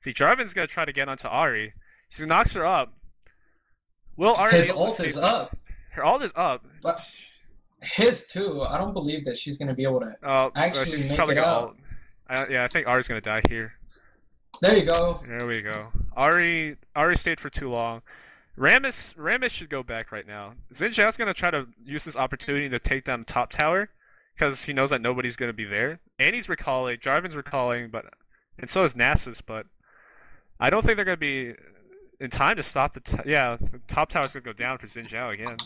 Speaker 2: See, Jarvan's gonna try to get onto Ari. She knocks her up. Will Ari
Speaker 1: His
Speaker 2: be able to
Speaker 1: ult
Speaker 2: escape
Speaker 1: is
Speaker 2: this?
Speaker 1: up.
Speaker 2: Her ult is up.
Speaker 1: But his too. I don't believe that she's going to be able to actually
Speaker 2: She's
Speaker 1: make
Speaker 2: probably
Speaker 1: it
Speaker 2: gonna
Speaker 1: out.
Speaker 2: ult. I think Ari's gonna die here.
Speaker 1: There you go.
Speaker 2: There we go. Ari stayed for too long. Ramus should go back right now. Xin Zhao's gonna try to use this opportunity to take down the top tower because he knows that nobody's gonna be there. Annie's recalling, Jarvan's recalling, and so is Nasus. But I don't think they're gonna be in time to stop the the top tower's gonna go down for Xin Zhao again.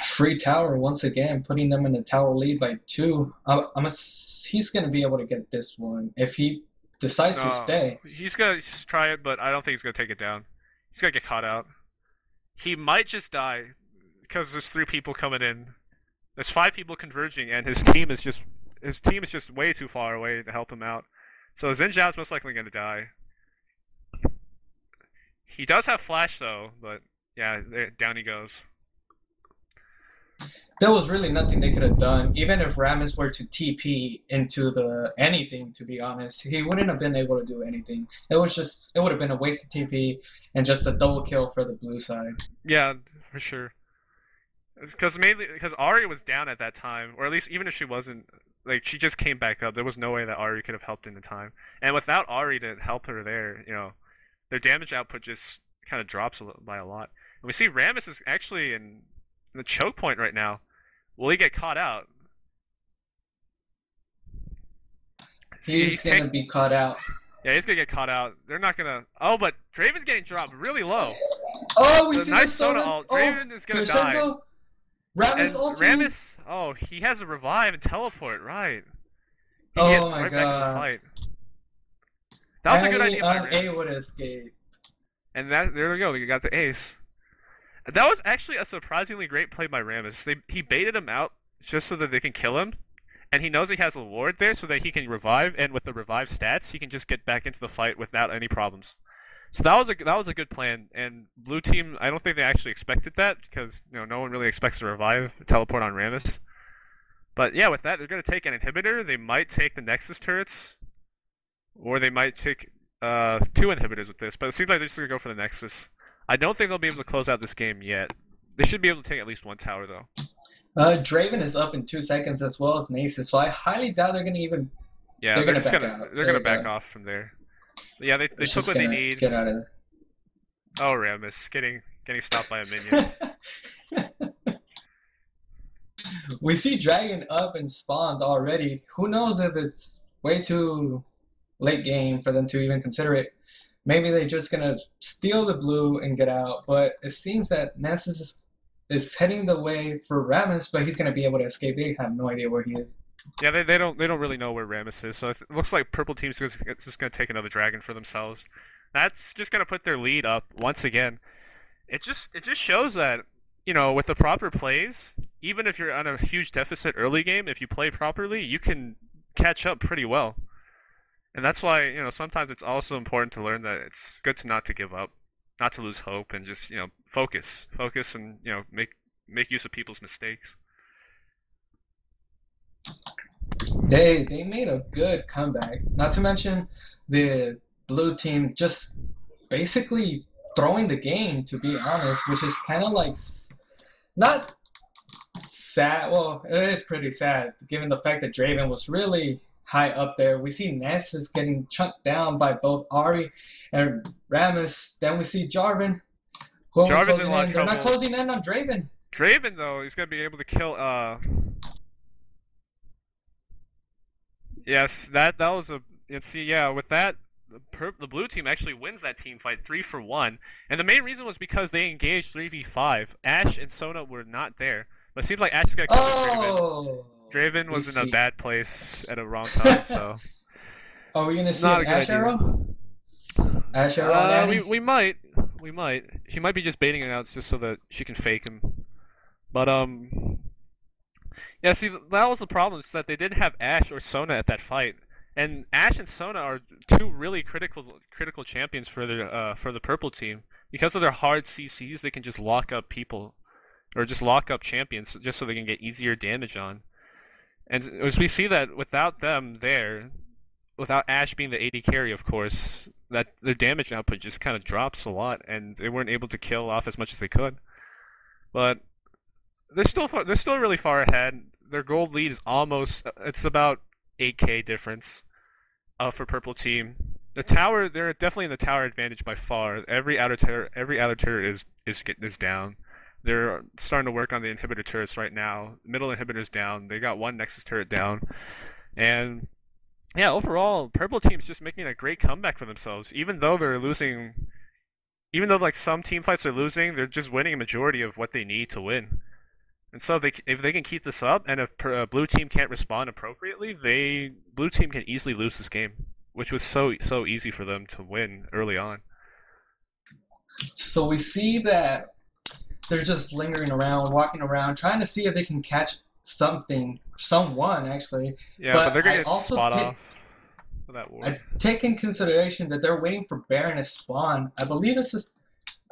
Speaker 1: Free tower once again, putting them in the tower lead by 2. He's going to be able to get this one if he decides to stay.
Speaker 2: He's gonna just try it, but I don't think he's gonna take it down. He's gonna get caught out. He might just die because there's 3 people coming in. There's 5 people converging, and his team is just way too far away to help him out. So Xin Zhao's most likely gonna die. He does have flash though, but yeah, down he goes.
Speaker 1: There was really nothing they could have done. Even if Ramis were to TP into the anything, to be honest, he wouldn't have been able to do anything. It would have been a waste of TP and just a double kill for the blue side.
Speaker 2: Yeah, for sure. Because Ari was down at that time, or at least even if she wasn't, like she just came back up. There was no way that Ari could have helped in the time. And without Ari to help her there, their damage output just kind of drops by a lot. And we see Ramus is actually in the choke point right now. Will he get caught out?
Speaker 1: He's going to be caught out.
Speaker 2: Yeah, he's gonna get caught out. They're not gonna. Oh, but Draven's getting dropped really low.
Speaker 1: Oh, we see
Speaker 2: nice
Speaker 1: the
Speaker 2: Sona ult. Draven is gonna die.
Speaker 1: Ramis ulti.
Speaker 2: Oh, he has a revive and teleport, right? He
Speaker 1: Oh
Speaker 2: gets
Speaker 1: my
Speaker 2: right back in the
Speaker 1: god.
Speaker 2: fight. That was a good idea by
Speaker 1: On
Speaker 2: Ramus.
Speaker 1: A would escape.
Speaker 2: And there we go. You got the ace. That was actually a surprisingly great play by Ramus. He baited him out just so that they can kill him, and he knows he has a ward there so that he can revive. And with the revive stats, he can just get back into the fight without any problems. So that was a good plan. And blue team, I don't think they actually expected that because no one really expects to revive teleport on Ramus. But yeah, with that, they're gonna take an inhibitor. They might take the Nexus turrets, or they might take two inhibitors with this, but it seems like they're just gonna go for the Nexus. I don't think they'll be able to close out this game yet. They should be able to take at least one tower though.
Speaker 1: Draven is up in 2 seconds as well as Nasus, so I highly doubt they're gonna even.
Speaker 2: Yeah,
Speaker 1: They're
Speaker 2: they're
Speaker 1: gonna
Speaker 2: just
Speaker 1: back
Speaker 2: gonna
Speaker 1: out.
Speaker 2: they're gonna back off from there. Yeah, they
Speaker 1: It's
Speaker 2: took
Speaker 1: just
Speaker 2: what they
Speaker 1: gonna
Speaker 2: need.
Speaker 1: get out of
Speaker 2: Oh, Rammus getting stopped by a minion.
Speaker 1: there. We see Dragon up and spawned already. Who knows if it's way too late game for them to even consider it. Maybe they're just gonna steal the blue and get out. But it seems that Nessus is heading the way for Rammus, but he's gonna be able to escape. They have no idea where he is.
Speaker 2: Yeah, they don't really know where Rammus is, so it looks like purple team's just gonna take another dragon for themselves. That's just gonna put their lead up once again. It just shows that, with the proper plays, even if you're on a huge deficit early game, if you play properly, you can catch up pretty well. And that's why, sometimes it's also important to learn that it's good to not to give up, not to lose hope, and just, focus and, make use of people's mistakes.
Speaker 1: They made a good comeback. Not to mention the blue team just basically throwing the game, to be honest, which is kind of like not sad. Well, it is pretty sad given the fact that Draven was really high up there. We see Nessus getting chunked down by both Ari and Rammus. Then we see Jarvan
Speaker 2: Jarvan's in a lot of
Speaker 1: They're not
Speaker 2: trouble.
Speaker 1: closing in on Draven.
Speaker 2: Draven, though, he's gonna be able to kill. Yes, that was a. And see, yeah, with that, the blue team actually wins that team fight 3-for-1, and the main reason was because they engaged 3v5. Ash and Sona were not there, but it seems like Ash is gonna kill Draven.
Speaker 1: Oh,
Speaker 2: Draven
Speaker 1: we
Speaker 2: was in a
Speaker 1: see.
Speaker 2: bad place at a wrong time, so
Speaker 1: Are we gonna see
Speaker 2: not
Speaker 1: an
Speaker 2: a good
Speaker 1: Ash
Speaker 2: idea.
Speaker 1: Arrow? Ash Arrow on Annie?
Speaker 2: We might. She might be just baiting it out just so that she can fake him. But yeah. See, that was the problem, is that they didn't have Ash or Sona at that fight, and Ash and Sona are two really critical champions for the purple team. Because of their hard CCs, they can just lock up people, or just lock up champions, just so they can get easier damage on. And as we see that without them there, without Ash being the AD carry, of course, that their damage output just kind of drops a lot, and they weren't able to kill off as much as they could. But they're still really far ahead. Their gold lead is it's about 8k difference for purple team. The tower, they're definitely in the tower advantage by far. Every outer turret is down. They're starting to work on the inhibitor turrets right now. Middle inhibitor's down. They got one Nexus turret down. And yeah, overall, purple team's just making a great comeback for themselves. Even though they're losing, even though like some team fights are losing, they're just winning a majority of what they need to win. And so if they can keep this up, and if blue team can't respond appropriately, blue team can easily lose this game, which was so easy for them to win early on.
Speaker 1: So we see that they're just lingering around, walking around, trying to see if they can catch someone actually.
Speaker 2: Yeah, but they're gonna
Speaker 1: I
Speaker 2: get
Speaker 1: also
Speaker 2: spot off for that
Speaker 1: I
Speaker 2: ward.
Speaker 1: take in consideration that they're waiting for Baron to spawn. I believe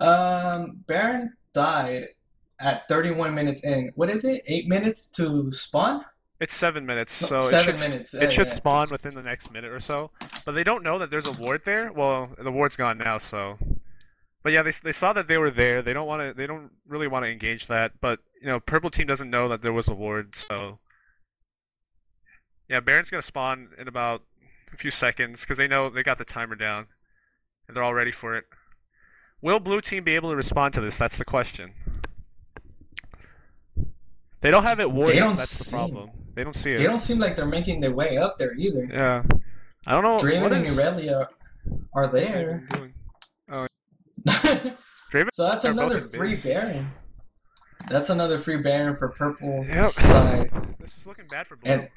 Speaker 1: Baron died at 31 minutes in. What is it? 8 minutes to spawn?
Speaker 2: It's 7 minutes,
Speaker 1: No,
Speaker 2: so
Speaker 1: 7 minutes.
Speaker 2: it should
Speaker 1: Yeah.
Speaker 2: spawn within the next minute or so. But they don't know that there's a ward there. Well, the ward's gone now, so. But yeah, they saw that they were there. They don't really want to engage that. But purple team doesn't know that there was a ward, so. Yeah, Baron's gonna spawn in about a few seconds because they know they got the timer down, and they're all ready for it. Will blue team be able to respond to this? That's the question. They don't have it warded.
Speaker 1: They don't
Speaker 2: That's the
Speaker 1: seem.
Speaker 2: problem. They don't see it.
Speaker 1: They don't seem like they're making their way up there either.
Speaker 2: Yeah. I don't know
Speaker 1: Draven
Speaker 2: what
Speaker 1: and
Speaker 2: is
Speaker 1: Irelia are there.
Speaker 2: Draven doing. Oh,
Speaker 1: So
Speaker 2: Draven.
Speaker 1: that's
Speaker 2: They're
Speaker 1: another
Speaker 2: both in
Speaker 1: free
Speaker 2: base.
Speaker 1: Baron. That's another free Baron for purple
Speaker 2: Yep.
Speaker 1: side.
Speaker 2: This is looking bad for blue.
Speaker 1: And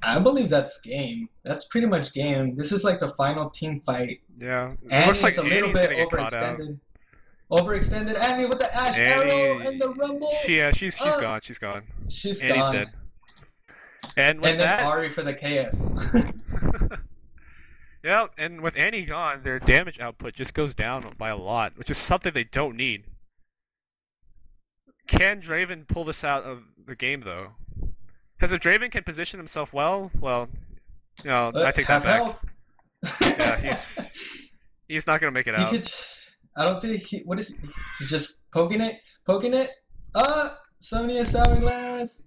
Speaker 1: I believe that's game. That's pretty much game. This is like the final team fight.
Speaker 2: Yeah. It
Speaker 1: Annie's
Speaker 2: looks like
Speaker 1: a little
Speaker 2: Annie's
Speaker 1: bit
Speaker 2: gonna get caught out.
Speaker 1: overextended. Overextended Annie with the Ash Arrow
Speaker 2: Annie.
Speaker 1: and the Rumble.
Speaker 2: She's
Speaker 1: Uh,
Speaker 2: gone. She's gone.
Speaker 1: She's
Speaker 2: Annie's
Speaker 1: gone.
Speaker 2: dead. And with
Speaker 1: And then
Speaker 2: that.
Speaker 1: Ari for the KS.
Speaker 2: Yeah, and with Annie gone, their damage output just goes down by a lot, which is something they don't need. Can Draven pull this out of the game, though? Because if Draven can position himself well, I take that
Speaker 1: Half
Speaker 2: back.
Speaker 1: health.
Speaker 2: Yeah, he's not gonna make it
Speaker 1: He
Speaker 2: out.
Speaker 1: could. I don't think he. What is he? He's just poking it, poking it. Sony and Hourglass.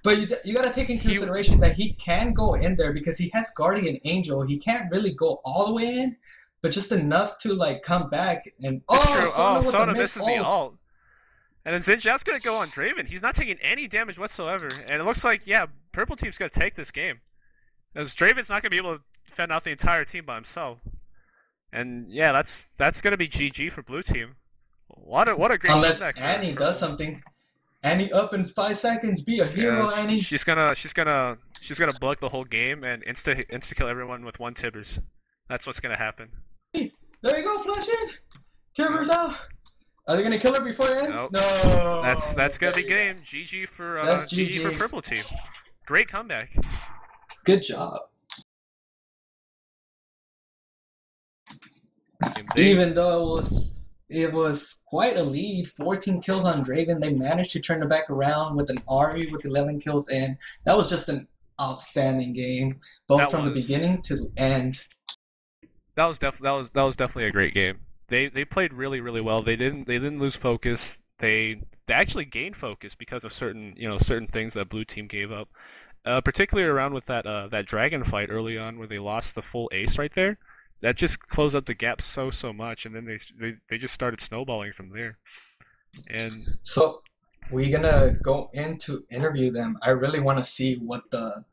Speaker 1: But you gotta take in
Speaker 2: He
Speaker 1: consideration that he can go in there because he has Guardian Angel. He can't really go all the way in, but just enough to like come back and
Speaker 2: It's true. Oh,
Speaker 1: Sona with the
Speaker 2: Sona
Speaker 1: missed
Speaker 2: misses the
Speaker 1: ult.
Speaker 2: ult. And then Zinjat's gonna go on Draven. He's not taking any damage whatsoever. And it looks like, yeah, Purple Team's gonna take this game. As Draven's not gonna be able to fend out the entire team by himself. And yeah, that's gonna be GG for Blue Team. What a great
Speaker 1: Unless
Speaker 2: comeback for
Speaker 1: Annie
Speaker 2: Purple.
Speaker 1: does something. Annie up in 5 seconds. Be a hero,
Speaker 2: Yeah,
Speaker 1: Annie.
Speaker 2: she's gonna bug the whole game and insta kill everyone with one Tibbers. That's what's gonna happen.
Speaker 1: There you go, flash in. Timber's out. Are they gonna kill her before it ends?
Speaker 2: Nope.
Speaker 1: No.
Speaker 2: That's gonna be game. GG for
Speaker 1: That's
Speaker 2: GG for
Speaker 1: GG.
Speaker 2: Purple Team. Great comeback.
Speaker 1: Good job.
Speaker 2: They,
Speaker 1: Even though it was quite a lead, 14 kills on Draven, they managed to turn it back around with an Ari with 11 kills in. That was just an outstanding game, both from the beginning to the end.
Speaker 2: that was definitely a great game. They played really well. They didn't lose focus. They actually gained focus because of certain things that Blue Team gave up. Particularly around with that dragon fight early on where they lost the full ace right there. That just closed up the gap so much, and then they just started snowballing from there. And
Speaker 1: So we're gonna go in to interview them. I really want to see what the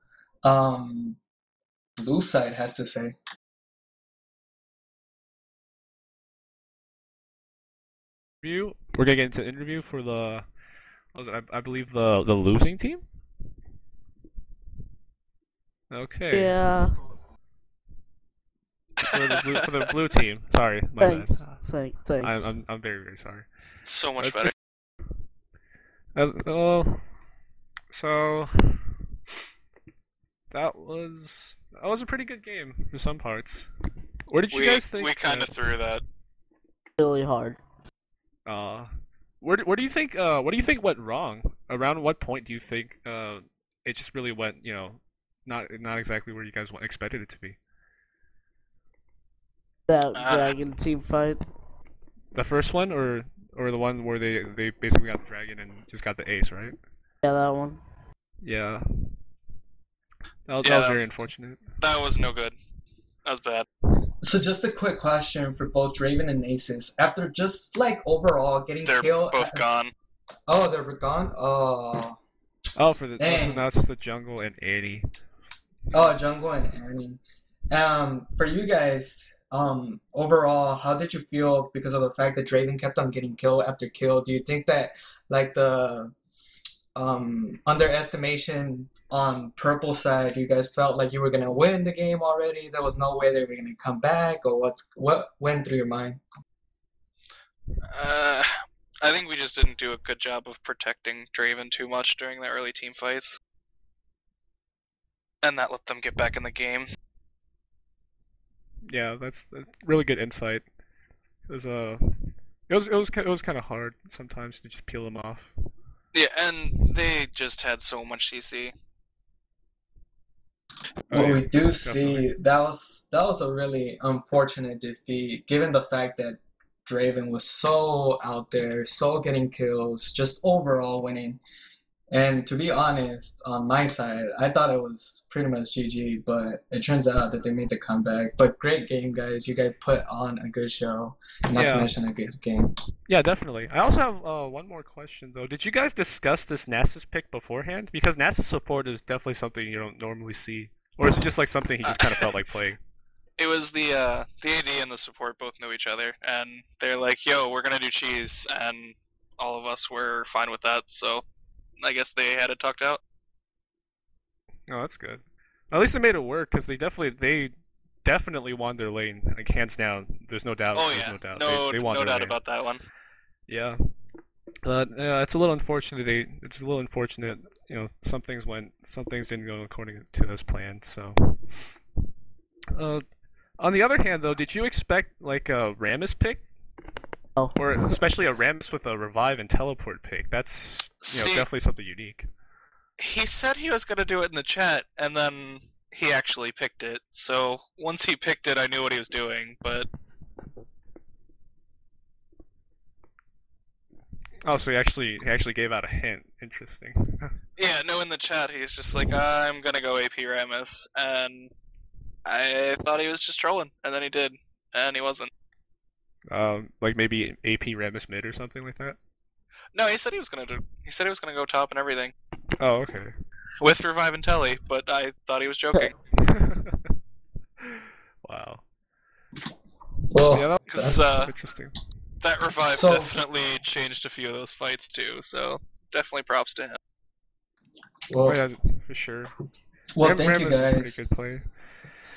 Speaker 1: blue side has to say.
Speaker 2: we're gonna get into interview for the I believe the losing team. Okay.
Speaker 3: Yeah.
Speaker 2: For the blue team. Sorry, my
Speaker 3: Thanks.
Speaker 2: bad.
Speaker 3: Thanks.
Speaker 2: I'm very sorry.
Speaker 4: So much
Speaker 2: That's-
Speaker 4: better.
Speaker 2: So that was a pretty good game for some parts. What did you guys think?
Speaker 4: We kind of threw that.
Speaker 3: Really hard.
Speaker 2: Where do you think what do you think went wrong? Around what point do you think it just really went, not exactly where you guys expected it to be?
Speaker 3: That dragon team fight.
Speaker 2: The first one or the one where they basically got the dragon and just got the ace, right?
Speaker 3: Yeah, that one.
Speaker 2: Yeah. That was very unfortunate.
Speaker 4: That was no good. That was bad.
Speaker 1: So just a quick question for both Draven and Aces. After just like overall getting
Speaker 4: They're
Speaker 1: killed.
Speaker 4: both gone.
Speaker 1: Oh, they're gone. Oh.
Speaker 2: Oh, so
Speaker 1: Dang.
Speaker 2: now it's the jungle and Annie.
Speaker 1: Oh, Jungle and Annie. For you guys, overall, how did you feel because of the fact that Draven kept on getting kill after kill? Do you think that like the underestimation on purple side, you guys felt like you were gonna win the game already? There was no way they were gonna come back, or what went through your mind?
Speaker 4: I think we just didn't do a good job of protecting Draven too much during the early team fights. And that let them get back in the game.
Speaker 2: Yeah, that's really good insight. It was kind of hard sometimes to just peel them off.
Speaker 4: Yeah, and they just had so much CC.
Speaker 1: What
Speaker 2: yeah,
Speaker 1: we do
Speaker 2: definitely.
Speaker 1: see, that was a really unfortunate defeat, given the fact that Draven was so out there, so getting kills, just overall winning. And to be honest, on my side, I thought it was pretty much GG, but it turns out that they made the comeback. But great game, guys. You guys put on a good show, not to
Speaker 2: Yeah.
Speaker 1: mention a good game.
Speaker 2: Yeah, definitely. I also have one more question though. Did you guys discuss this Nasus pick beforehand? Because Nasus support is definitely something you don't normally see, or is it just like something he just kind of felt like playing?
Speaker 4: It was the AD and the support both know each other, and they're like, "Yo, we're gonna do cheese," and all of us were fine with that. So, I guess they had it talked out.
Speaker 2: Oh, that's good. At least they made it work because they definitely won their lane, like hands down. There's no doubt.
Speaker 4: Oh
Speaker 2: There's
Speaker 4: yeah,
Speaker 2: no doubt.
Speaker 4: no,
Speaker 2: They won
Speaker 4: no
Speaker 2: their
Speaker 4: doubt
Speaker 2: lane.
Speaker 4: about that one.
Speaker 2: Yeah. But yeah, it's a little unfortunate. It's a little unfortunate. Some things didn't go according to as planned. So, on the other hand, though, did you expect like a Rammus pick,
Speaker 3: Oh.
Speaker 2: or especially a Rammus with a revive and teleport pick? That's
Speaker 4: See,
Speaker 2: definitely something unique.
Speaker 4: he said he was gonna do it in the chat, and then he actually picked it. So once he picked it, I knew what he was doing. But
Speaker 2: Oh, so he actually gave out a hint. Interesting.
Speaker 4: yeah, no, in the chat, he's just like, I'm gonna go AP Ramus, and I thought he was just trolling, and then he did, and he wasn't.
Speaker 2: Like maybe AP Ramus mid or something like that.
Speaker 4: No, he said he was gonna do. He said he was gonna go top and everything
Speaker 2: Oh, okay.
Speaker 4: with Revive and Telly, but I thought he was joking.
Speaker 2: Wow.
Speaker 1: Well,
Speaker 2: Yeah,
Speaker 4: Because
Speaker 2: that's interesting.
Speaker 4: that Revive
Speaker 1: So-
Speaker 4: definitely changed a few of those fights too. So definitely props to him.
Speaker 1: well,
Speaker 2: Oh, yeah, for sure.
Speaker 1: well, thank you
Speaker 2: Ramus is a pretty good
Speaker 1: guys.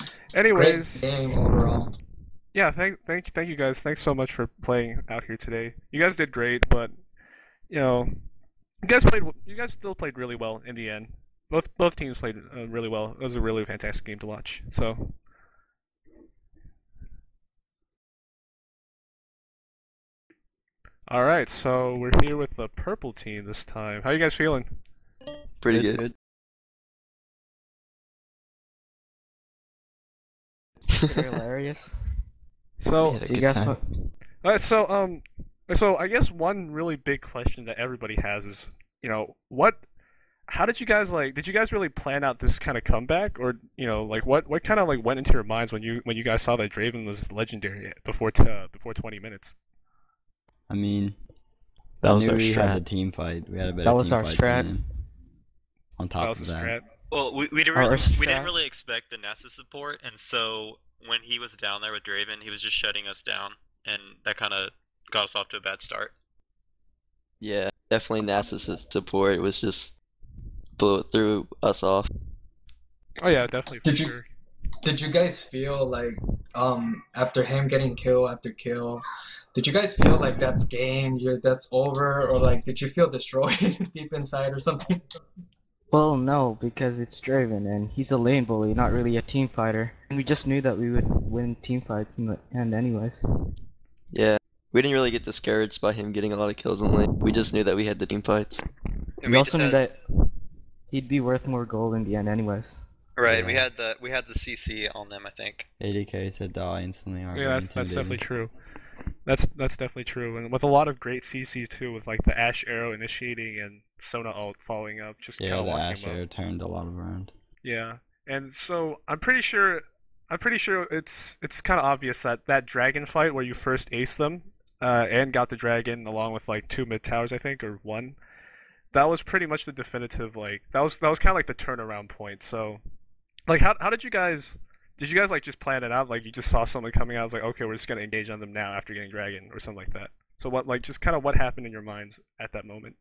Speaker 2: play. Anyways,
Speaker 1: Great game overall.
Speaker 2: yeah, thank you guys. Thanks so much for playing out here today. You guys did great, but you know, you guys still played really well in the end. Both teams played really well. It was a really fantastic game to watch. So. All right, so we're here with the purple team this time. How you guys feeling?
Speaker 5: Pretty good.
Speaker 3: Hilarious.
Speaker 2: So,
Speaker 5: had a
Speaker 3: You
Speaker 5: good
Speaker 3: guys
Speaker 5: time.
Speaker 2: alright, so I guess one really big question that everybody has is, how did you guys did you guys really plan out this kind of comeback, or what kind of went into your minds when you guys saw that Draven was legendary before 20 minutes?
Speaker 5: I mean,
Speaker 6: That
Speaker 5: I
Speaker 6: was
Speaker 5: knew
Speaker 6: our
Speaker 5: we had the
Speaker 6: strat.
Speaker 5: team fight. We had a better
Speaker 3: That was
Speaker 5: team
Speaker 3: our
Speaker 5: fight
Speaker 3: strat.
Speaker 5: than him. On top
Speaker 2: That was
Speaker 5: of
Speaker 2: a
Speaker 5: that,
Speaker 2: strat.
Speaker 7: Well, we
Speaker 3: Our
Speaker 7: didn't
Speaker 3: strat.
Speaker 7: really expect the Nessus support, and so when he was down there with Draven, he was just shutting us down, and that kind of got us off to a bad start.
Speaker 8: Yeah, definitely NASA's support was just threw us off.
Speaker 2: Oh yeah, definitely for
Speaker 1: Did you-
Speaker 2: sure.
Speaker 1: Did you guys feel like after him getting kill after kill, did you guys feel like that's game, that's over, or like did you feel destroyed deep inside or something?
Speaker 3: Well, no, because it's Draven and he's a lane bully, not really a team fighter. And we just knew that we would win team fights in the end anyways.
Speaker 8: Yeah, we didn't really get discouraged by him getting a lot of kills in lane. We just knew that we had the team fights.
Speaker 7: And
Speaker 3: We also knew that he'd be worth more gold in the end anyways.
Speaker 7: right,
Speaker 5: Yeah.
Speaker 7: we had the CC on them, I think.
Speaker 5: ADK said die instantly. Aren't
Speaker 2: Yeah,
Speaker 5: very
Speaker 2: that's definitely
Speaker 5: intimidating.
Speaker 2: true. That's definitely true, and with a lot of great CCs too, with like the Ash Arrow initiating and Sona ult following up, just kind
Speaker 5: Yeah,
Speaker 2: of
Speaker 5: the
Speaker 2: locking
Speaker 5: Ash
Speaker 2: him
Speaker 5: Arrow
Speaker 2: up.
Speaker 5: turned a lot around.
Speaker 2: Yeah, and so I'm pretty sure it's kind of obvious that that dragon fight where you first aced them, and got the dragon along with like 2 mid towers, I think, or 1. That was pretty much the definitive that was kind of like the turnaround point. So, how did you guys? Did you guys just plan it out? Like you just saw someone coming out, was like, okay, we're just gonna engage on them now after getting dragon or something like that. So just kind of what happened in your minds at that moment?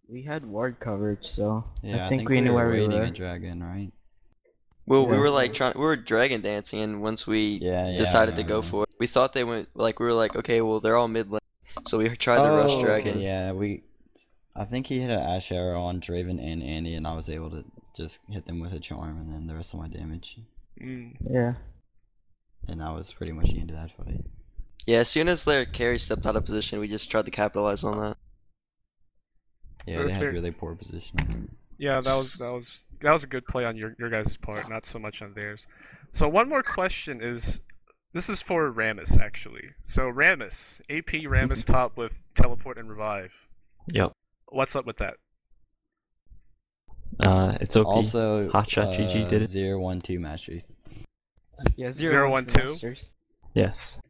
Speaker 3: We had ward coverage, so
Speaker 5: Yeah,
Speaker 3: I think we knew
Speaker 5: were
Speaker 3: where we
Speaker 5: waiting
Speaker 3: were.
Speaker 5: a dragon, right?
Speaker 8: Well, we
Speaker 3: Yeah.
Speaker 8: were we were dragon dancing, and once we
Speaker 5: Yeah,
Speaker 8: decided to
Speaker 5: I
Speaker 8: go
Speaker 5: know.
Speaker 8: for it, we thought they went we were like, okay, well they're all mid lane, so we tried to rush dragon.
Speaker 5: Okay, yeah, I think he hit an Ash Arrow on Draven and Andy, and I was able to just hit them with a charm, and then the rest of my damage.
Speaker 2: Mm.
Speaker 3: Yeah.
Speaker 5: And that was pretty much the end of that fight.
Speaker 8: Yeah, as soon as their carry stepped out of position, we just tried to capitalize on that.
Speaker 5: Yeah,
Speaker 2: That's
Speaker 5: they had
Speaker 2: fair.
Speaker 5: really poor positioning.
Speaker 2: Yeah, that was a good play on your guys' part, not so much on theirs. So one more question is, this is for Ramus actually. So Ramus, AP Ramus top with teleport and revive.
Speaker 6: Yep.
Speaker 2: What's up with that?
Speaker 6: It's OP.
Speaker 5: Also,
Speaker 6: Hotshot GG did it.
Speaker 5: 0-1-2 masteries.
Speaker 3: Yeah,
Speaker 2: 0-1-2?
Speaker 3: for Masters.
Speaker 6: Yes.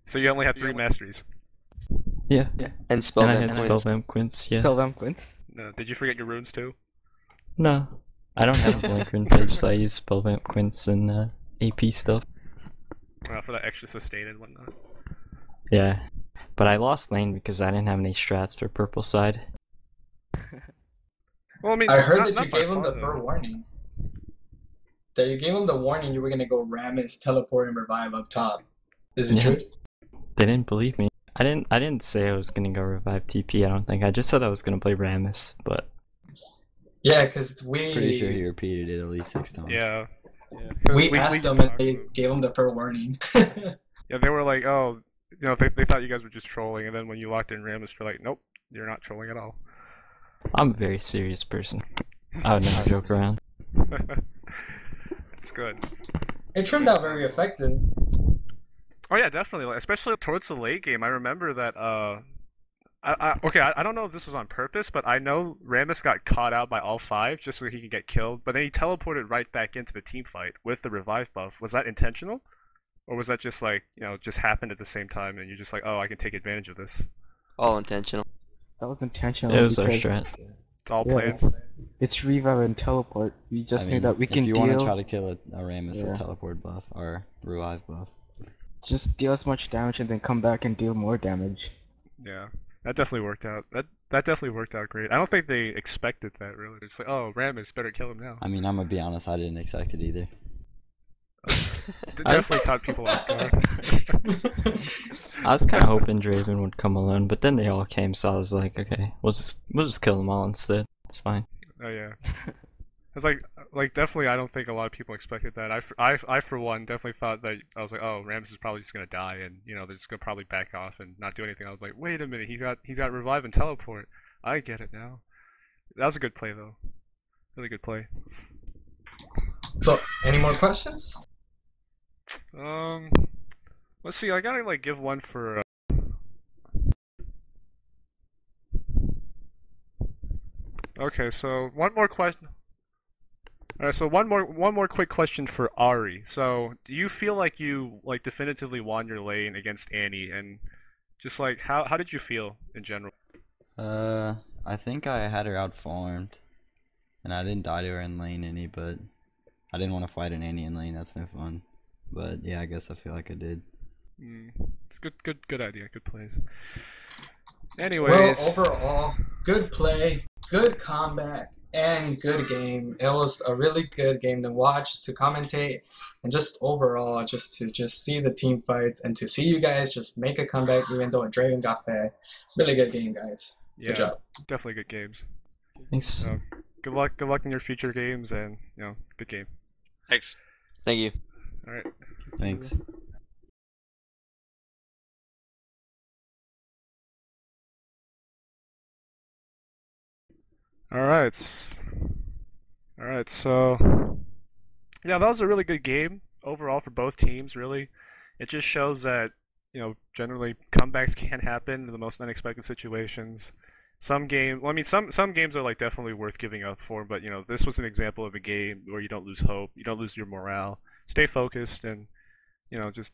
Speaker 2: So you only have 3 masteries.
Speaker 6: Yeah.
Speaker 8: And spell
Speaker 6: And I
Speaker 8: them
Speaker 6: had
Speaker 8: points.
Speaker 6: Spellvamp Quince, yeah.
Speaker 3: Spell them Quince.
Speaker 2: No, did you forget your runes too?
Speaker 6: No. I don't have a Blink Rune page, so I use Spellvamp Quince and AP stuff.
Speaker 2: For that extra sustain and whatnot.
Speaker 6: Yeah. But I lost lane because I didn't have any strats for purple side.
Speaker 2: Well, I mean,
Speaker 1: I heard
Speaker 2: not-
Speaker 1: that
Speaker 2: not
Speaker 1: you
Speaker 2: by
Speaker 1: gave him
Speaker 2: far,
Speaker 1: the
Speaker 2: though.
Speaker 1: fur warning. That you gave him the warning you were gonna go Ramus, teleport, and revive up top. Is it
Speaker 6: Yeah.
Speaker 1: true?
Speaker 6: They didn't believe me. I didn't say I was gonna go revive TP, I don't think. I just said I was gonna play Ramus, but
Speaker 1: Yeah, because we
Speaker 5: Pretty sure he repeated it at least 6 times.
Speaker 2: Yeah. 'Cause
Speaker 1: we asked them and they gave him the fur warning.
Speaker 2: Yeah, they were like, oh, they thought you guys were just trolling, and then when you locked in Ramus, they're like, nope, you're not trolling at all.
Speaker 6: I'm a very serious person. I would never joke around.
Speaker 2: It's good.
Speaker 1: It turned out very effective.
Speaker 2: Oh yeah, definitely. Like, especially towards the late game, I remember that. I don't know if this was on purpose, but I know Rammus got caught out by all five just so he could get killed. But then he teleported right back into the team fight with the revive buff. Was that intentional, or was that just like just happened at the same time and you're just like, oh, I can take advantage of this?
Speaker 8: All intentional.
Speaker 3: That was intentional.
Speaker 6: It was our
Speaker 3: because,
Speaker 6: strat.
Speaker 2: It's all
Speaker 3: yeah,
Speaker 2: planned.
Speaker 3: it's revive and teleport. We just
Speaker 5: I
Speaker 3: knew
Speaker 5: mean,
Speaker 3: that we can
Speaker 5: if you want to
Speaker 3: deal.
Speaker 5: try to kill a Rammus,
Speaker 3: Yeah.
Speaker 5: a teleport buff or revive buff.
Speaker 3: Just deal as much damage and then come back and deal more damage.
Speaker 2: Yeah, that definitely worked out. That definitely worked out great. I don't think they expected that really. It's like, oh, Rammus, better kill him now.
Speaker 5: I mean, I'm gonna be honest, I didn't expect it either.
Speaker 2: It definitely caught people off guard.
Speaker 6: I was kind of hoping Draven would come alone, but then they all came, so I was like, okay, we'll just kill them all instead. It's fine.
Speaker 2: Oh yeah. It's like definitely. I don't think a lot of people expected that. I for one definitely thought that. I was like, oh, Rammus is probably just gonna die, and they're just gonna probably back off and not do anything. I was like, wait a minute, he's got revive and teleport. I get it now. That was a good play though. Really good play.
Speaker 1: So, any more questions?
Speaker 2: Let's see. I gotta like give one for. Okay, so one more question. Alright, so one more quick question for Ari. So, do you feel like you definitively won your lane against Annie, and just like how did you feel in general?
Speaker 5: I think I had her outfarmed, and I didn't die to her in lane any, but I didn't want to fight an Annie in lane. That's no fun. But yeah, I guess I feel like I did.
Speaker 2: It's good idea, good plays. Anyways,
Speaker 1: Well, overall, good play, good combat, and good game. It was a really good game to watch, to commentate, and just overall, just to see the team fights and to see you guys just make a comeback even though Draven got fed. Really good game, guys.
Speaker 2: yeah,
Speaker 1: Good job.
Speaker 2: definitely good games.
Speaker 6: Thanks.
Speaker 2: So, good luck in your future games, and good game.
Speaker 7: Thanks.
Speaker 8: Thank you.
Speaker 2: All right.
Speaker 5: Thanks.
Speaker 2: All right. All right. So, yeah, that was a really good game overall for both teams. Really, it just shows that generally comebacks can happen in the most unexpected situations. Some games are like definitely worth giving up for, but this was an example of a game where you don't lose hope, you don't lose your morale, stay focused, and just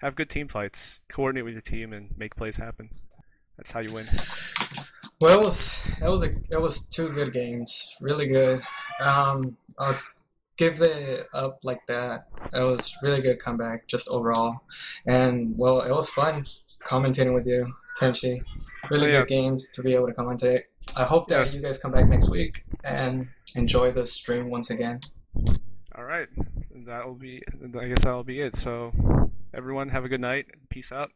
Speaker 2: have good team fights, coordinate with your team, and make plays happen. That's how you win.
Speaker 1: Well, it was two good games, really good. I'll give it up like that. It was really good comeback, just overall, and well, it was fun commentating with you, Tenchi. Really
Speaker 2: Yeah.
Speaker 1: good games to be able to commentate. I hope that you guys come back next week and enjoy the stream once again.
Speaker 2: All right, I guess that'll be it. So, everyone, have a good night. Peace out.